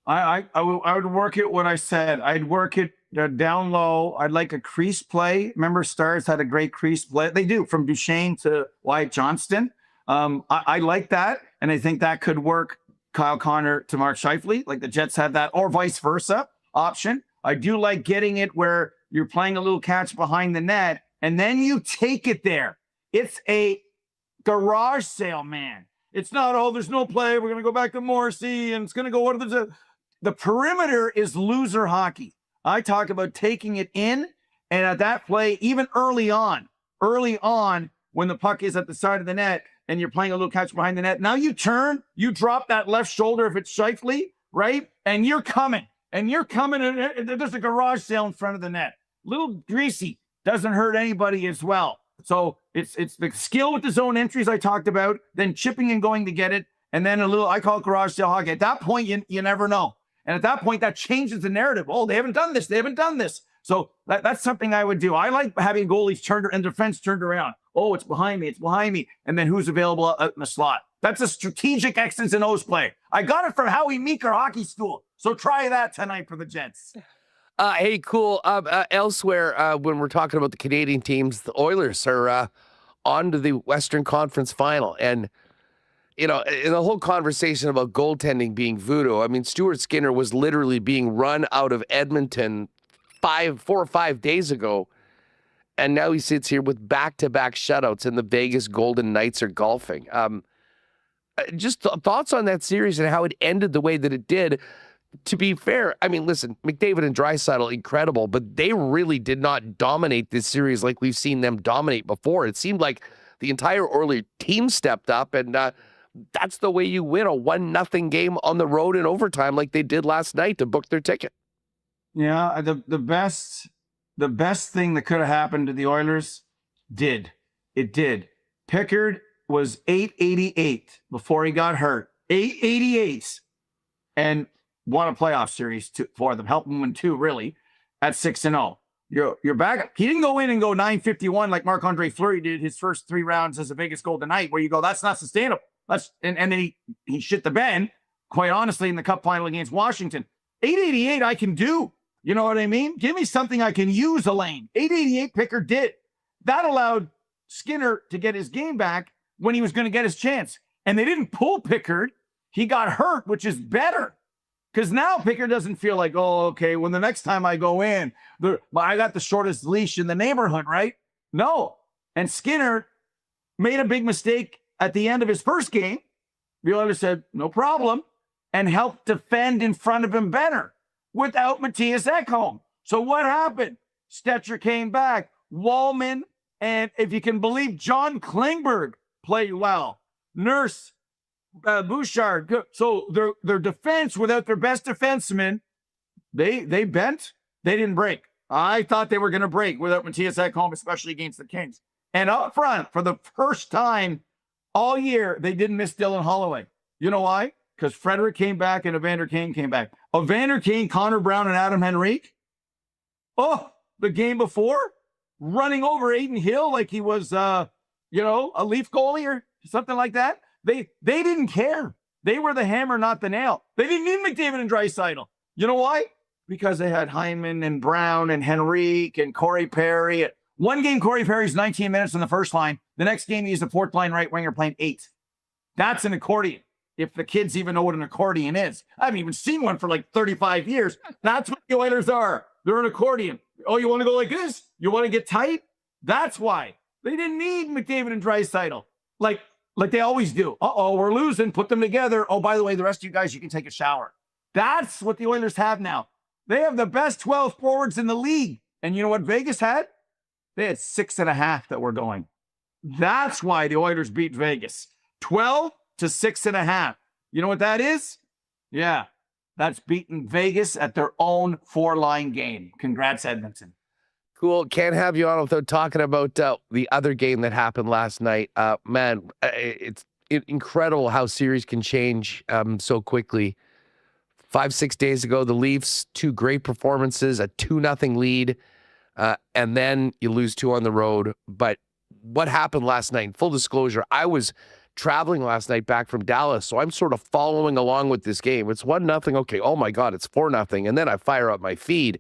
I would work it what I said. I'd work it down low. I'd like a crease play. Remember, Stars had a great crease play. They do, from Duchesne to Wyatt Johnston. I like that, and I think that could work Kyle Connor to Mark Scheifele, like the Jets had that, or vice versa option. I do like getting it where you're playing a little catch behind the net, and then you take it there. It's a garage sale, man. It's not, oh, there's no play. We're going to go back to Morrissey, and it's going to go, what are the perimeter is loser hockey. I talk about taking it in, and at that play, even early on, when the puck is at the side of the net, and you're playing a little catch behind the net, now you turn, you drop that left shoulder if it's Scheifele, right? And you're coming, and there's a garage sale in front of the net. Little greasy, doesn't hurt anybody as well. So it's the skill with the zone entries I talked about, then chipping and going to get it, and then I call it garage sale hockey. At that point, you never know. And at that point, that changes the narrative. Oh, they haven't done this. So that's something I would do. I like having goalies turned and defense turned around. Oh, it's behind me. And then who's available out in the slot. That's a strategic X's and O's play. I got it from Howie Meeker Hockey School. So try that tonight for the Jets. Hey, cool. Elsewhere, when we're talking about the Canadian teams, the Oilers are on to the Western Conference Final. And, in the whole conversation about goaltending being voodoo, I mean, Stuart Skinner was literally being run out of Edmonton 4 or 5 days ago. And now he sits here with back-to-back shutouts, and the Vegas Golden Knights are golfing. Just thoughts on that series and how it ended the way that it did. To be fair, I mean, listen, McDavid and Draisaitl, incredible, but they really did not dominate this series like we've seen them dominate before. It seemed like the entire Oilers team stepped up, and that's the way you win a 1-0 game on the road in overtime like they did last night to book their ticket. Yeah, the best thing that could have happened to the Oilers did. Pickard was 888 before he got hurt. 888. And won a playoff series for them. Helped them win 2, really, at 6-0. You're back. He didn't go in and go 951 like Marc-Andre Fleury did his first 3 rounds as the Vegas Golden Knight, where you go, that's not sustainable. And then he shit the bed, quite honestly, in the Cup final against Washington. 888 I can do. You know what I mean? Give me something I can use, Elaine. 888 Pickard did. That allowed Skinner to get his game back when he was going to get his chance. And they didn't pull Pickard. He got hurt, which is better. Because now Pickard doesn't feel like, oh, okay, well, the next time I go in, I got the shortest leash in the neighborhood, right? No. And Skinner made a big mistake at the end of his first game. The Oilers said, no problem, and helped defend in front of him better without Matthias Ekholm. So what happened? Stetcher came back. Wallman, and if you can believe, John Klingberg played well. Nurse, Bouchard. Good. So their defense without their best defenseman, they bent. They didn't break. I thought they were going to break without Matthias Ekholm, especially against the Kings. And up front, for the first time all year, they didn't miss Dylan Holloway. You know why? Because Frederick came back and Evander Kane came back. Evander Kane, Connor Brown, and Adam Henrique. Oh, the game before, running over Aiden Hill like he was, a Leaf goalie or something like that. They didn't care. They were the hammer, not the nail. They didn't need McDavid and Draisaitl. You know why? Because they had Hyman and Brown and Henrique and Corey Perry. One game, Corey Perry's 19 minutes on the first line. The next game, he's the 4th line right winger playing 8. That's an accordion. If the kids even know what an accordion is. I haven't even seen one for like 35 years. That's what the Oilers are. They're an accordion. Oh, you want to go like this? You want to get tight? That's why. They didn't need McDavid and Draisaitl. Like they always do. Uh-oh, we're losing. Put them together. Oh, by the way, the rest of you guys, you can take a shower. That's what the Oilers have now. They have the best 12 forwards in the league. And you know what Vegas had? They had 6.5 that were going. That's why the Oilers beat Vegas. 12 to 6.5. You know what that is? Yeah, that's beating Vegas at their own 4-line game. Congrats, Edmonton. Cool. Can't have you on without talking about the other game that happened last night. Man, it's incredible how series can change so quickly. 5-6 days ago, the Leafs, 2 great performances, a 2-0 lead, and then you lose 2 on the road. But what happened last night? Full disclosure, I was traveling last night back from Dallas, so I'm sort of following along with this game. It's 1-0. Okay, oh my God, it's 4-0, and then I fire up my feed.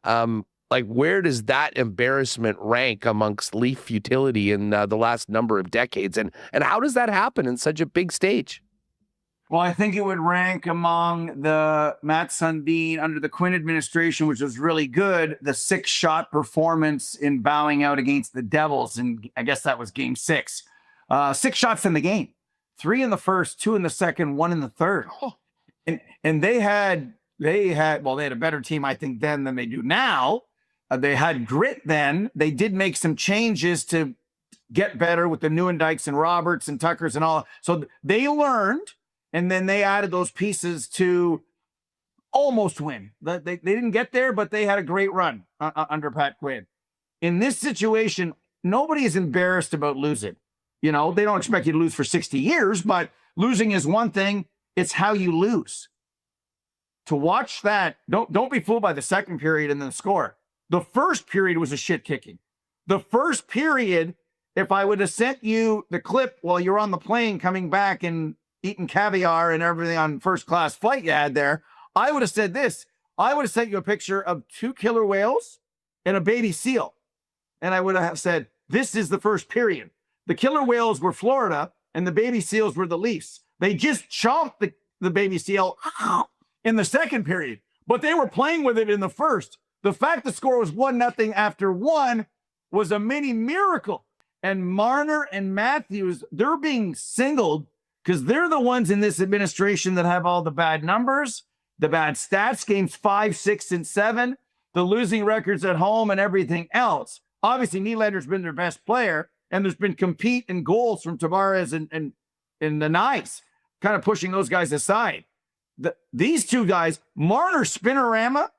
Where does that embarrassment rank amongst Leaf futility in the last number of decades, and how does that happen in such a big stage? Well, I think it would rank among the Matt Sundin under the Quinn administration, which was really good, the 6-shot performance in bowing out against the Devils. And I guess that was game 6. 6 shots in the game, 3 in the first, 2 in the second, 1 in the third. And they had a better team, I think, then than they do now. They had grit then. They did make some changes to get better with the Nieuwendijks and Roberts and Tuckers and all. So they learned, and then they added those pieces to almost win. They didn't get there, but they had a great run under Pat Quinn. In this situation, nobody is embarrassed about losing. You know, they don't expect you to lose for 60 years, but losing is one thing. It's how you lose. To watch that, don't be fooled by the second period and then the score. The first period was a shit kicking. The first period, if I would have sent you the clip while you're on the plane coming back and eating caviar and everything on first class flight you had there, I would have said this. I would have sent you a picture of 2 killer whales and a baby seal. And I would have said, this is the first period. The killer whales were Florida and the baby seals were the Leafs. They just chomped the baby seal in the second period, but they were playing with it in the first. The fact the score was 1-0 after 1 was a mini miracle. And Marner and Matthews, they're being singled because they're the ones in this administration that have all the bad numbers, the bad stats, games 5, 6, and 7, the losing records at home and everything else. Obviously, Nylander's been their best player, and there's been compete and goals from Tavares and the Knights, kind of pushing those guys aside. These two guys, Marner spinorama,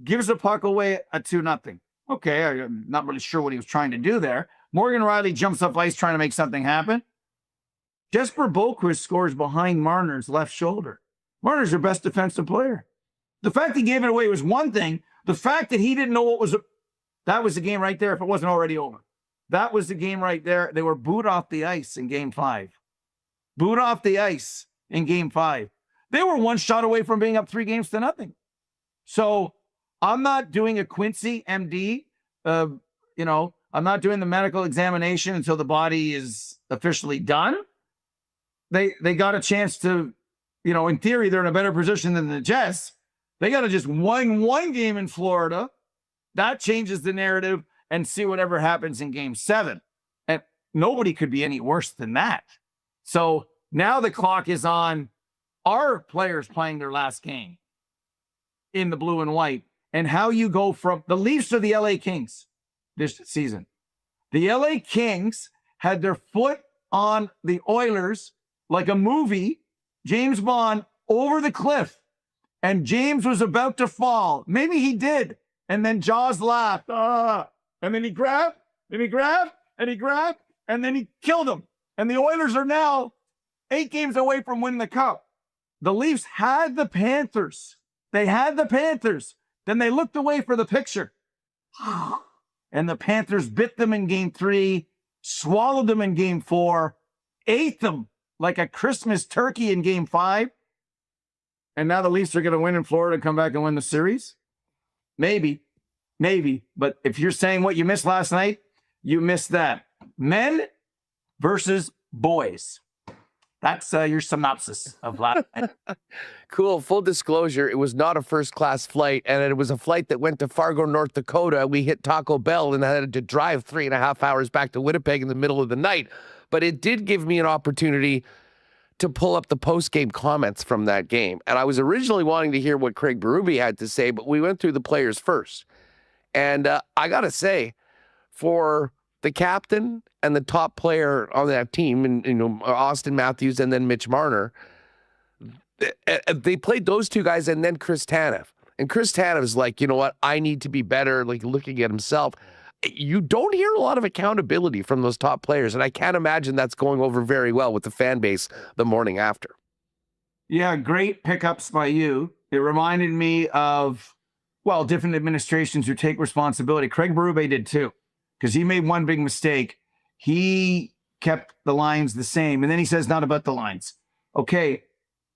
gives the puck away at 2-0. Okay, I'm not really sure what he was trying to do there. Morgan Riley jumps up ice trying to make something happen. Jesper Boquist scores behind Marner's left shoulder. Marner's their best defensive player. The fact he gave it away was one thing. The fact that he didn't know that was the game right there if it wasn't already over. That was the game right there. They were booed off the ice in game 5. Booed off the ice in game 5. They were 1 shot away from being up 3-0. So I'm not doing a Quincy MD. I'm not doing the medical examination until the body is officially done. They got a chance to, in theory, they're in a better position than the Jets. They got to just win one game in Florida. That changes the narrative and see whatever happens in game 7. And nobody could be any worse than that. So now the clock is on our players playing their last game in the blue and white, and how you go from the Leafs to the LA Kings this season. The LA Kings had their foot on the Oilers like a movie, James Bond, over the cliff. And James was about to fall. Maybe he did. And then Jaws laughed. And then he grabbed, and he grabbed, and then he killed him. And the Oilers are now 8 games away from winning the Cup. The Leafs had the Panthers. They had the Panthers. Then they looked away for the picture. And the Panthers bit them in game 3, swallowed them in game 4, ate them like a Christmas turkey in game 5. And now the Leafs are going to win in Florida and come back and win the series? Maybe. But if you're saying what you missed last night, you missed that. Men versus boys. That's your synopsis of last night. Cool. Full disclosure, it was not a first-class flight, and it was a flight that went to Fargo, North Dakota. We hit Taco Bell and had to drive 3.5 hours back to Winnipeg in the middle of the night. But it did give me an opportunity to pull up the post-game comments from that game. And I was originally wanting to hear what Craig Berube had to say, but we went through the players first. And I got to say, for the captain and the top player on that team, and Austin Matthews and then Mitch Marner, they played those two guys and then Chris Tanev. And Chris Tanev's like, you know what, I need to be better, like looking at himself. You don't hear a lot of accountability from those top players, and I can't imagine that's going over very well with the fan base the morning after. Yeah, great pickups by you. It reminded me of, different administrations who take responsibility. Craig Berube did too, because he made one big mistake. He kept the lines the same, and then he says, not about the lines. Okay,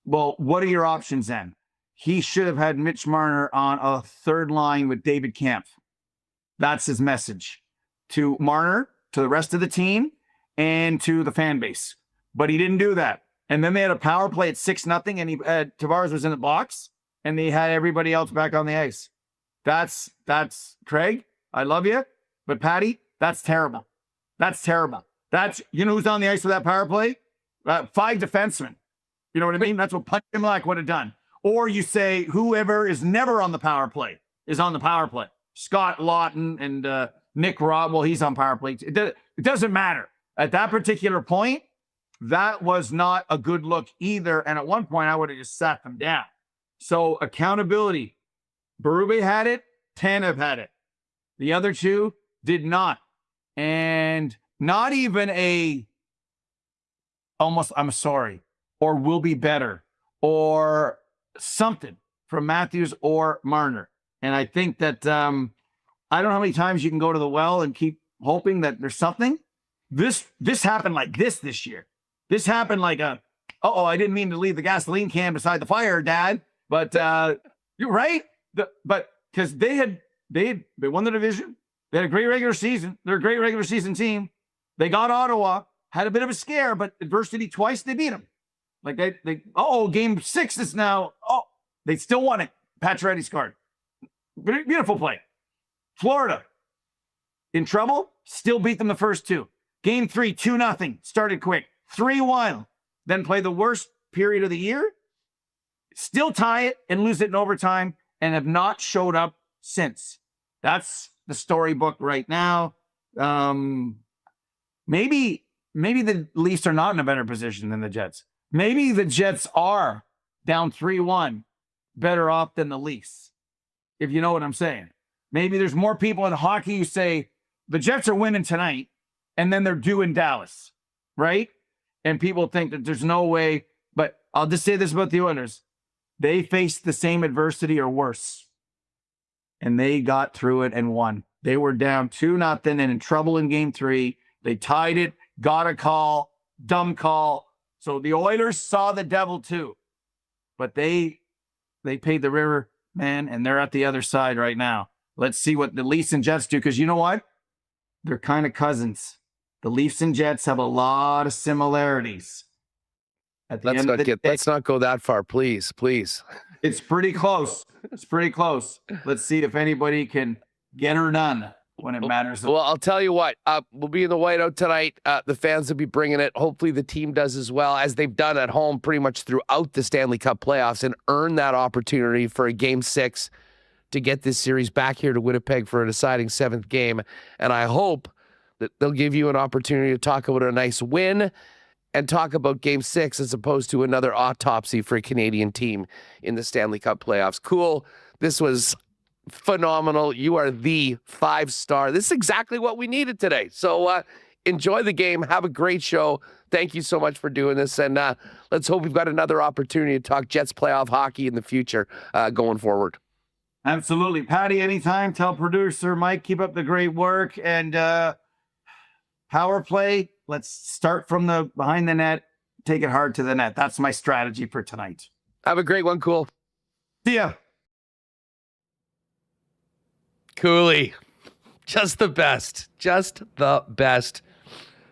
well, what are your options then? He should have had Mitch Marner on a third line with David Kampf. That's his message to Marner, to the rest of the team, and to the fan base. But he didn't do that. And then they had a power play at 6-0, and Tavares was in the box, and they had everybody else back on the ice. That's Craig, I love you, but Patty, that's terrible. That's terrible. You know who's on the ice for that power play? 5 defensemen. You know what I mean? That's what Punch Imlach would have done. Or you say whoever is never on the power play is on the power play. Scott Lawton and Nick Robb, well, he's on power play. It doesn't matter. At that particular point, that was not a good look either. And at one point, I would have just sat them down. So accountability. Berube had it. Tanev had it. The other two did not. And not even almost, I'm sorry, or will be better, or something from Matthews or Marner. And I think that, I don't know how many times you can go to the well and keep hoping that there's something. This happened like this year. This happened like I didn't mean to leave the gasoline can beside the fire, Dad. But you're right. But because they won the division. They had a great regular season. They're a great regular season team. They got Ottawa, had a bit of a scare, but adversity twice, they beat them. Like game 6 is now, they still won it. Pacioretty scored. Beautiful play. Florida, in trouble, still beat them the first 2. Game 3, 2-0, started quick. 3-1, then play the worst period of the year, still tie it and lose it in overtime, and have not showed up since. That's the storybook right now. Maybe the Leafs are not in a better position than the Jets. Maybe the Jets are down 3-1 better off than the Leafs, if you know what I'm saying. Maybe there's more people in hockey who say the Jets are winning tonight and then they're due in Dallas, right? And people think that there's no way. But I'll just say this about the Oilers. They faced the same adversity or worse. And they got through it and won. They were down 2-0 and in trouble in game 3. They tied it, got a call, dumb call. So the Oilers saw the devil too. But they paid the river, man, and they're at the other side right now. Let's see what the Leafs and Jets do, because you know what? They're kind of cousins. The Leafs and Jets have a lot of similarities. Let's not go that far, please. It's pretty close. Let's see if anybody can get her done when it matters. Well, I'll tell you what. We'll be in the whiteout tonight. The fans will be bringing it. Hopefully the team does as well, as they've done at home pretty much throughout the Stanley Cup playoffs, and earn that opportunity for a Game 6 to get this series back here to Winnipeg for a deciding 7th game. And I hope that they'll give you an opportunity to talk about a nice win and talk about Game 6 as opposed to another autopsy for a Canadian team in the Stanley Cup playoffs. Cool. This was phenomenal. You are the 5-star. This is exactly what we needed today. So enjoy the game. Have a great show. Thank you so much for doing this. And let's hope we've got another opportunity to talk Jets playoff hockey in the future going forward. Absolutely. Patty, anytime. Tell producer Mike, keep up the great work. And power play, let's start from the behind the net, take it hard to the net. That's my strategy for tonight. Have a great one, Cool. See ya. Cooley, just the best.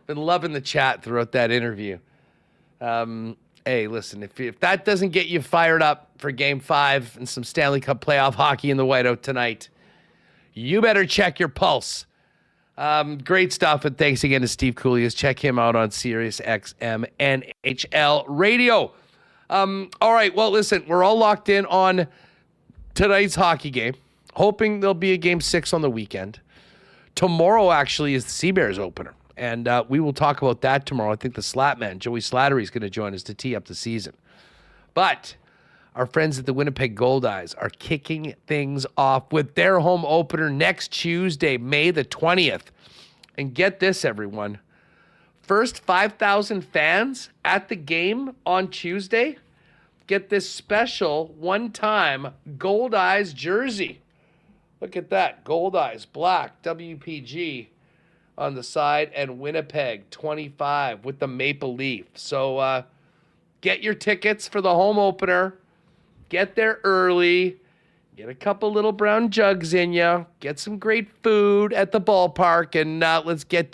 Been loving the chat throughout that interview. Hey, listen, if that doesn't get you fired up for Game 5 and some Stanley Cup playoff hockey in the whiteout tonight, you better check your pulse. Great stuff, and thanks again to Steve Kouleas. Check him out on SiriusXM NHL Radio. All right, well, listen, we're all locked in on tonight's hockey game, hoping there'll be a Game 6 on the weekend. Tomorrow, actually, is the Seabears opener, and we will talk about that tomorrow. I think the Slatman, Joey Slattery, is going to join us to tee up the season. But our friends at the Winnipeg Goldeyes are kicking things off with their home opener next Tuesday, May the 20th. And get this, everyone. First 5,000 fans at the game on Tuesday get this special one-time Goldeyes jersey. Look at that. Goldeyes, black, WPG on the side, and Winnipeg 25 with the maple leaf. So get your tickets for the home opener. Get there early. Get a couple little brown jugs in you. Get some great food at the ballpark, and let's get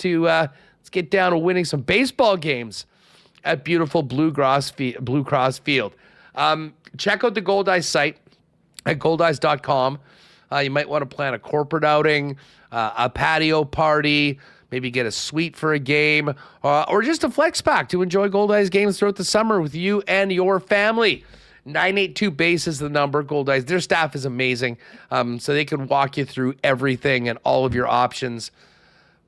down to winning some baseball games at beautiful Blue Cross Field. Check out the Gold Ice site at goldice.com. You might want to plan a corporate outing, a patio party, maybe get a suite for a game, or just a flex pack to enjoy Gold Ice games throughout the summer with you and your family. 982-BASE is the number, Gold Ice. Their staff is amazing, so they can walk you through everything and all of your options.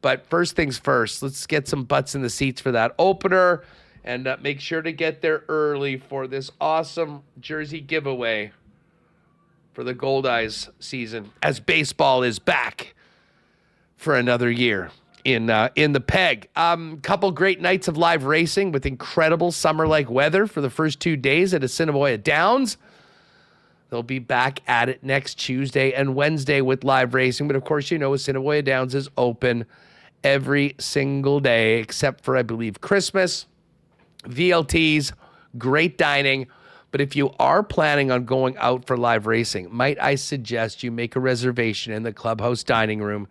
But first things first, let's get some butts in the seats for that opener, and make sure to get there early for this awesome jersey giveaway for the Gold Eyes season, as baseball is back for another year in the Peg. Couple great nights of live racing with incredible summer-like weather for the first 2 days at Assiniboia Downs. They'll be back at it next Tuesday and Wednesday with live racing. But of course, you know, Assiniboia Downs is open every single day except for, I believe, Christmas. VLTs, great dining. But if you are planning on going out for live racing, might I suggest you make a reservation in the clubhouse dining room.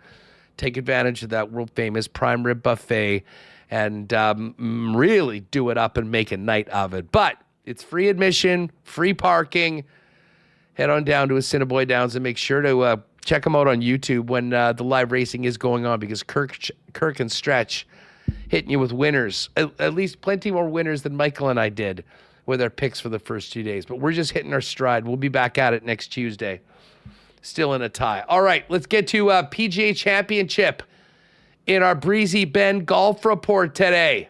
Take advantage of that world-famous prime rib buffet and really do it up and make a night of it. But it's free admission, free parking. Head on down to Assiniboia Downs and make sure to check them out on YouTube when the live racing is going on, because Kirk and Stretch hitting you with winners, at least plenty more winners than Michael and I did with our picks for the first 2 days. But we're just hitting our stride. We'll be back at it next Tuesday. Still in a tie. All right, let's get to PGA Championship in our Breezy Bend Golf Report today.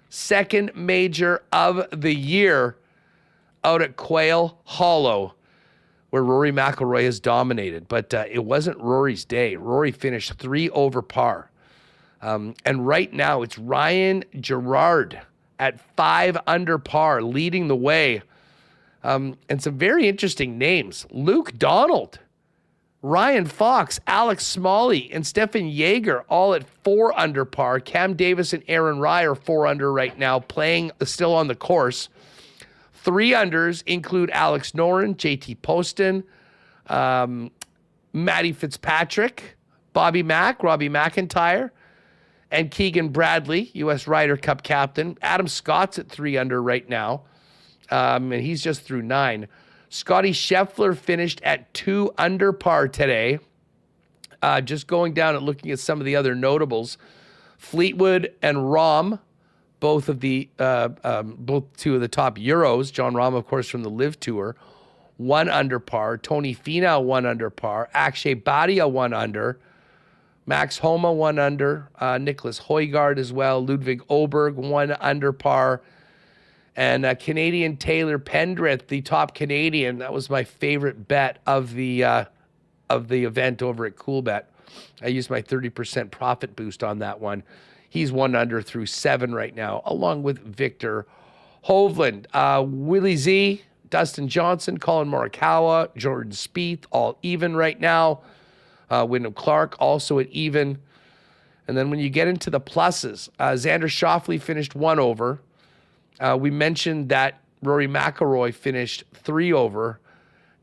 Second major of the year out at Quail Hollow, where Rory McIlroy has dominated. But it wasn't Rory's day. Rory finished 3 over par. And right now it's Ryan Gerard at 5 under par, leading the way. And some very interesting names. Luke Donald, Ryan Fox, Alex Smalley, and Stefan Jaeger all at 4 under par. Cam Davis and Aaron Rye are 4 under right now, playing still on the course. 3 unders include Alex Noren, JT Poston, Matty Fitzpatrick, Bobby Mack, Robbie McIntyre, and Keegan Bradley, U.S. Ryder Cup captain. Adam Scott's at 3 under right now, and he's just through 9. Scotty Scheffler finished at 2 under par today. Just going down and looking at some of the other notables, Fleetwood and Rahm, both 2 of the top Euros. John Rahm, of course, from the Live Tour, 1 under par. Tony Finau, 1 under par. Akshay Bhatia, 1 under. Max Homa, 1 under. Nicholas Højgaard as well. Ludwig Oberg, 1 under par. And Canadian Taylor Pendrith, the top Canadian. That was my favorite bet of the event over at CoolBet. I used my 30% profit boost on that one. He's 1 under through 7 right now, along with Victor Hovland. Willie Z, Dustin Johnson, Colin Morikawa, Jordan Spieth, all even right now. Wyndham Clark also at even. And then when you get into the pluses, Xander Schauffele finished 1 over. We mentioned that Rory McIlroy finished 3 over.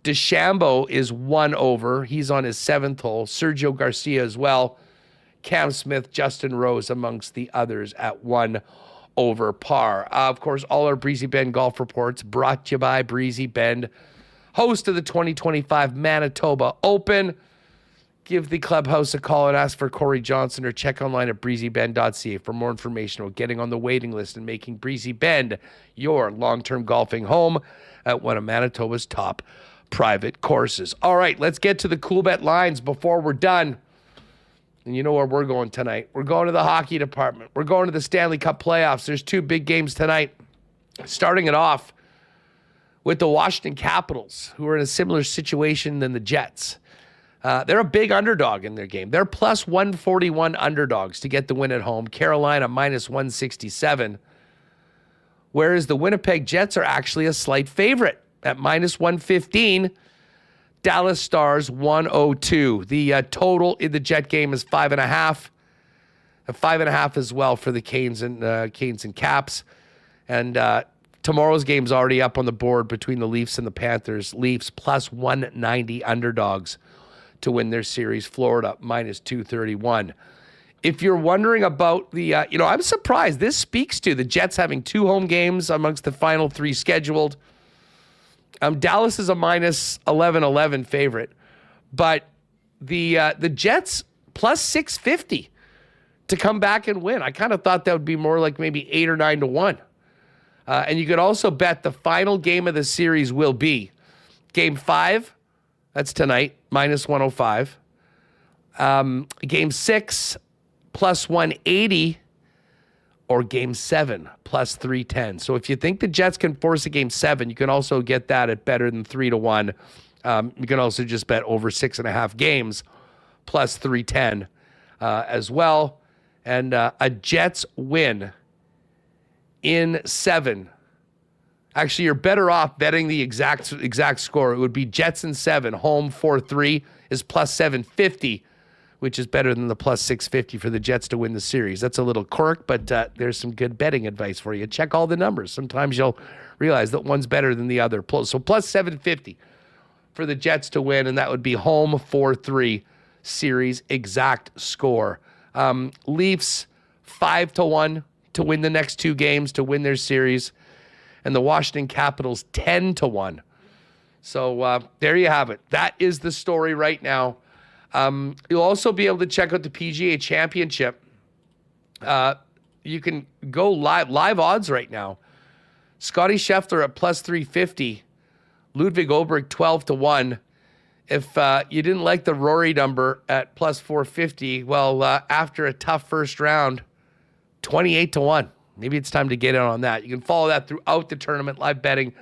DeChambeau is 1 over. He's on his 7th hole. Sergio Garcia as well. Cam Smith, Justin Rose amongst the others at 1 over par. Of course, all our Breezy Bend golf reports brought to you by Breezy Bend, host of the 2025 Manitoba Open. Give the clubhouse a call and ask for Corey Johnson, or check online at breezybend.ca for more information about getting on the waiting list and making Breezy Bend your long-term golfing home at one of Manitoba's top private courses. All right, let's get to the CoolBet lines before we're done. And you know where we're going tonight. We're going to the hockey department. We're going to the Stanley Cup Playoffs. There's 2 big games tonight. Starting it off with the Washington Capitals, who are in a similar situation than the Jets. They're a big underdog in their game. They're plus 141 underdogs to get the win at home. Carolina minus 167. Whereas the Winnipeg Jets are actually a slight favorite at minus 115. Dallas Stars 102. The total in the Jet game is 5.5. 5.5 as well for the Canes and Caps. And tomorrow's game's already up on the board between the Leafs and the Panthers. Leafs plus 190 underdogs to win their series. Florida minus 231 if you're wondering about the, I'm surprised. This speaks to the Jets having 2 home games amongst the final 3 scheduled. Dallas is a minus 11 favorite, but the Jets plus 650 to come back and win. I kind of thought that would be more like maybe 8 or 9 to 1. And you could also bet the final game of the series will be Game 5. That's tonight, minus 105. Game 6, plus 180. Or Game 7, plus 310. So if you think the Jets can force a Game 7, you can also get that at better than 3 to 1. You can also just bet over 6.5 games, plus 310 as well. And a Jets win in 7. Actually, you're better off betting the exact score. It would be Jets in 7, home 4-3 is plus 750, which is better than the plus 650 for the Jets to win the series. That's a little quirk, but there's some good betting advice for you. Check all the numbers. Sometimes you'll realize that one's better than the other. So plus 750 for the Jets to win, and that would be home 4-3 series exact score. Leafs 5-1 to win the next 2 games to win their series, and the Washington Capitals 10-1. So there you have it. That is the story right now. You'll also be able to check out the PGA Championship. You can go live odds right now. Scotty Scheffler at plus 350. Ludwig Oberg 12-1. If you didn't like the Rory number at plus 450, well, after a tough first round, 28-1. Maybe it's time to get in on that. You can follow that throughout the tournament, live betting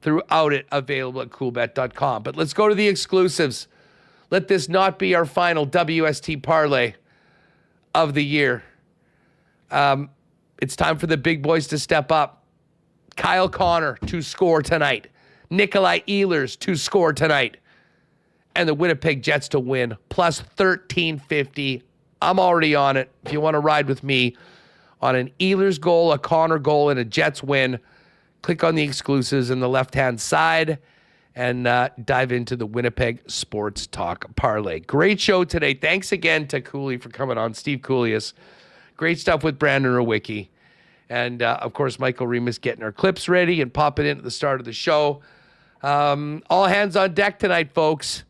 throughout it, available at coolbet.com. But let's go to the exclusives. Let this not be our final WST parlay of the year. It's time for the big boys to step up. Kyle Connor to score tonight. Nikolai Ehlers to score tonight. And the Winnipeg Jets to win, plus 1350. I'm already on it. If you want to ride with me on an Ehlers goal, a Connor goal, and a Jets win, click on the exclusives in the left-hand side and dive into the Winnipeg Sports Talk Parlay. Great show today. Thanks again to Koulias for coming on, Steve Kouleas. Great stuff with Brandon Rewucki. And, of course, Michael Remis getting our clips ready and popping in at the start of the show. All hands on deck tonight, folks.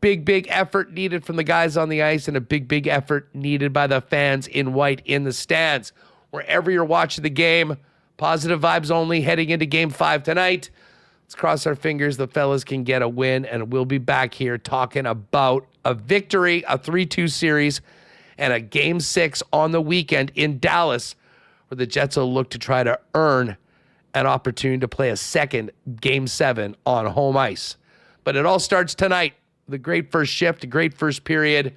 Big effort needed from the guys on the ice and a big effort needed by the fans in white in the stands. Wherever you're watching the game, positive vibes only heading into Game 5 tonight. Let's cross our fingers the fellas can get a win, and we'll be back here talking about a victory, a 3-2 series, and a Game 6 on the weekend in Dallas, where the Jets will look to try to earn an opportunity to play a second Game 7 on home ice. But it all starts tonight. The great first shift, a great first period,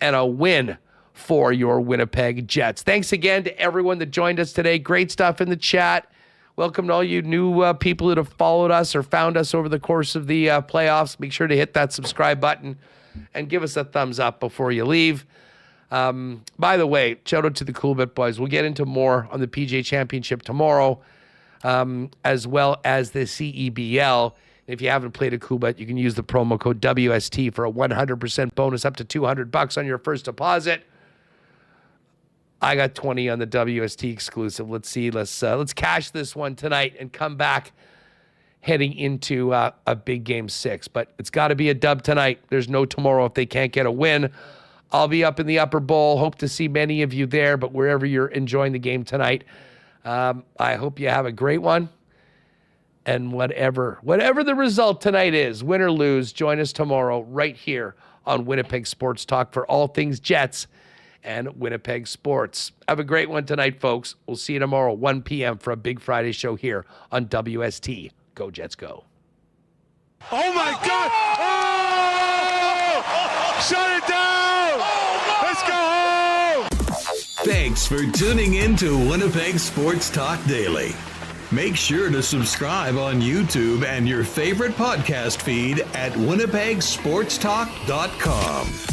and a win for your Winnipeg Jets. Thanks again to everyone that joined us today. Great stuff in the chat. Welcome to all you new people that have followed us or found us over the course of the playoffs. Make sure to hit that subscribe button and give us a thumbs up before you leave. By the way, shout out to the Coolbet boys. We'll get into more on the PGA Championship tomorrow, as well as the CEBL. If you haven't played a Coolbet, you can use the promo code WST for a 100% bonus up to $200 on your first deposit. I got 20 on the WST exclusive. Let's see. Let's cash this one tonight and come back heading into a big Game 6. But it's got to be a dub tonight. There's no tomorrow if they can't get a win. I'll be up in the upper bowl. Hope to see many of you there. But wherever you're enjoying the game tonight, I hope you have a great one. And whatever the result tonight is, win or lose, join us tomorrow right here on Winnipeg Sports Talk for all things Jets and Winnipeg sports. Have a great one tonight, folks. We'll see you tomorrow, 1 p.m. for a big Friday show here on WST. Go Jets, go. Oh, my God. Oh! Shut it down. Let's go home. Thanks for tuning in to Winnipeg Sports Talk Daily. Make sure to subscribe on YouTube and your favorite podcast feed at winnipegsportstalk.com.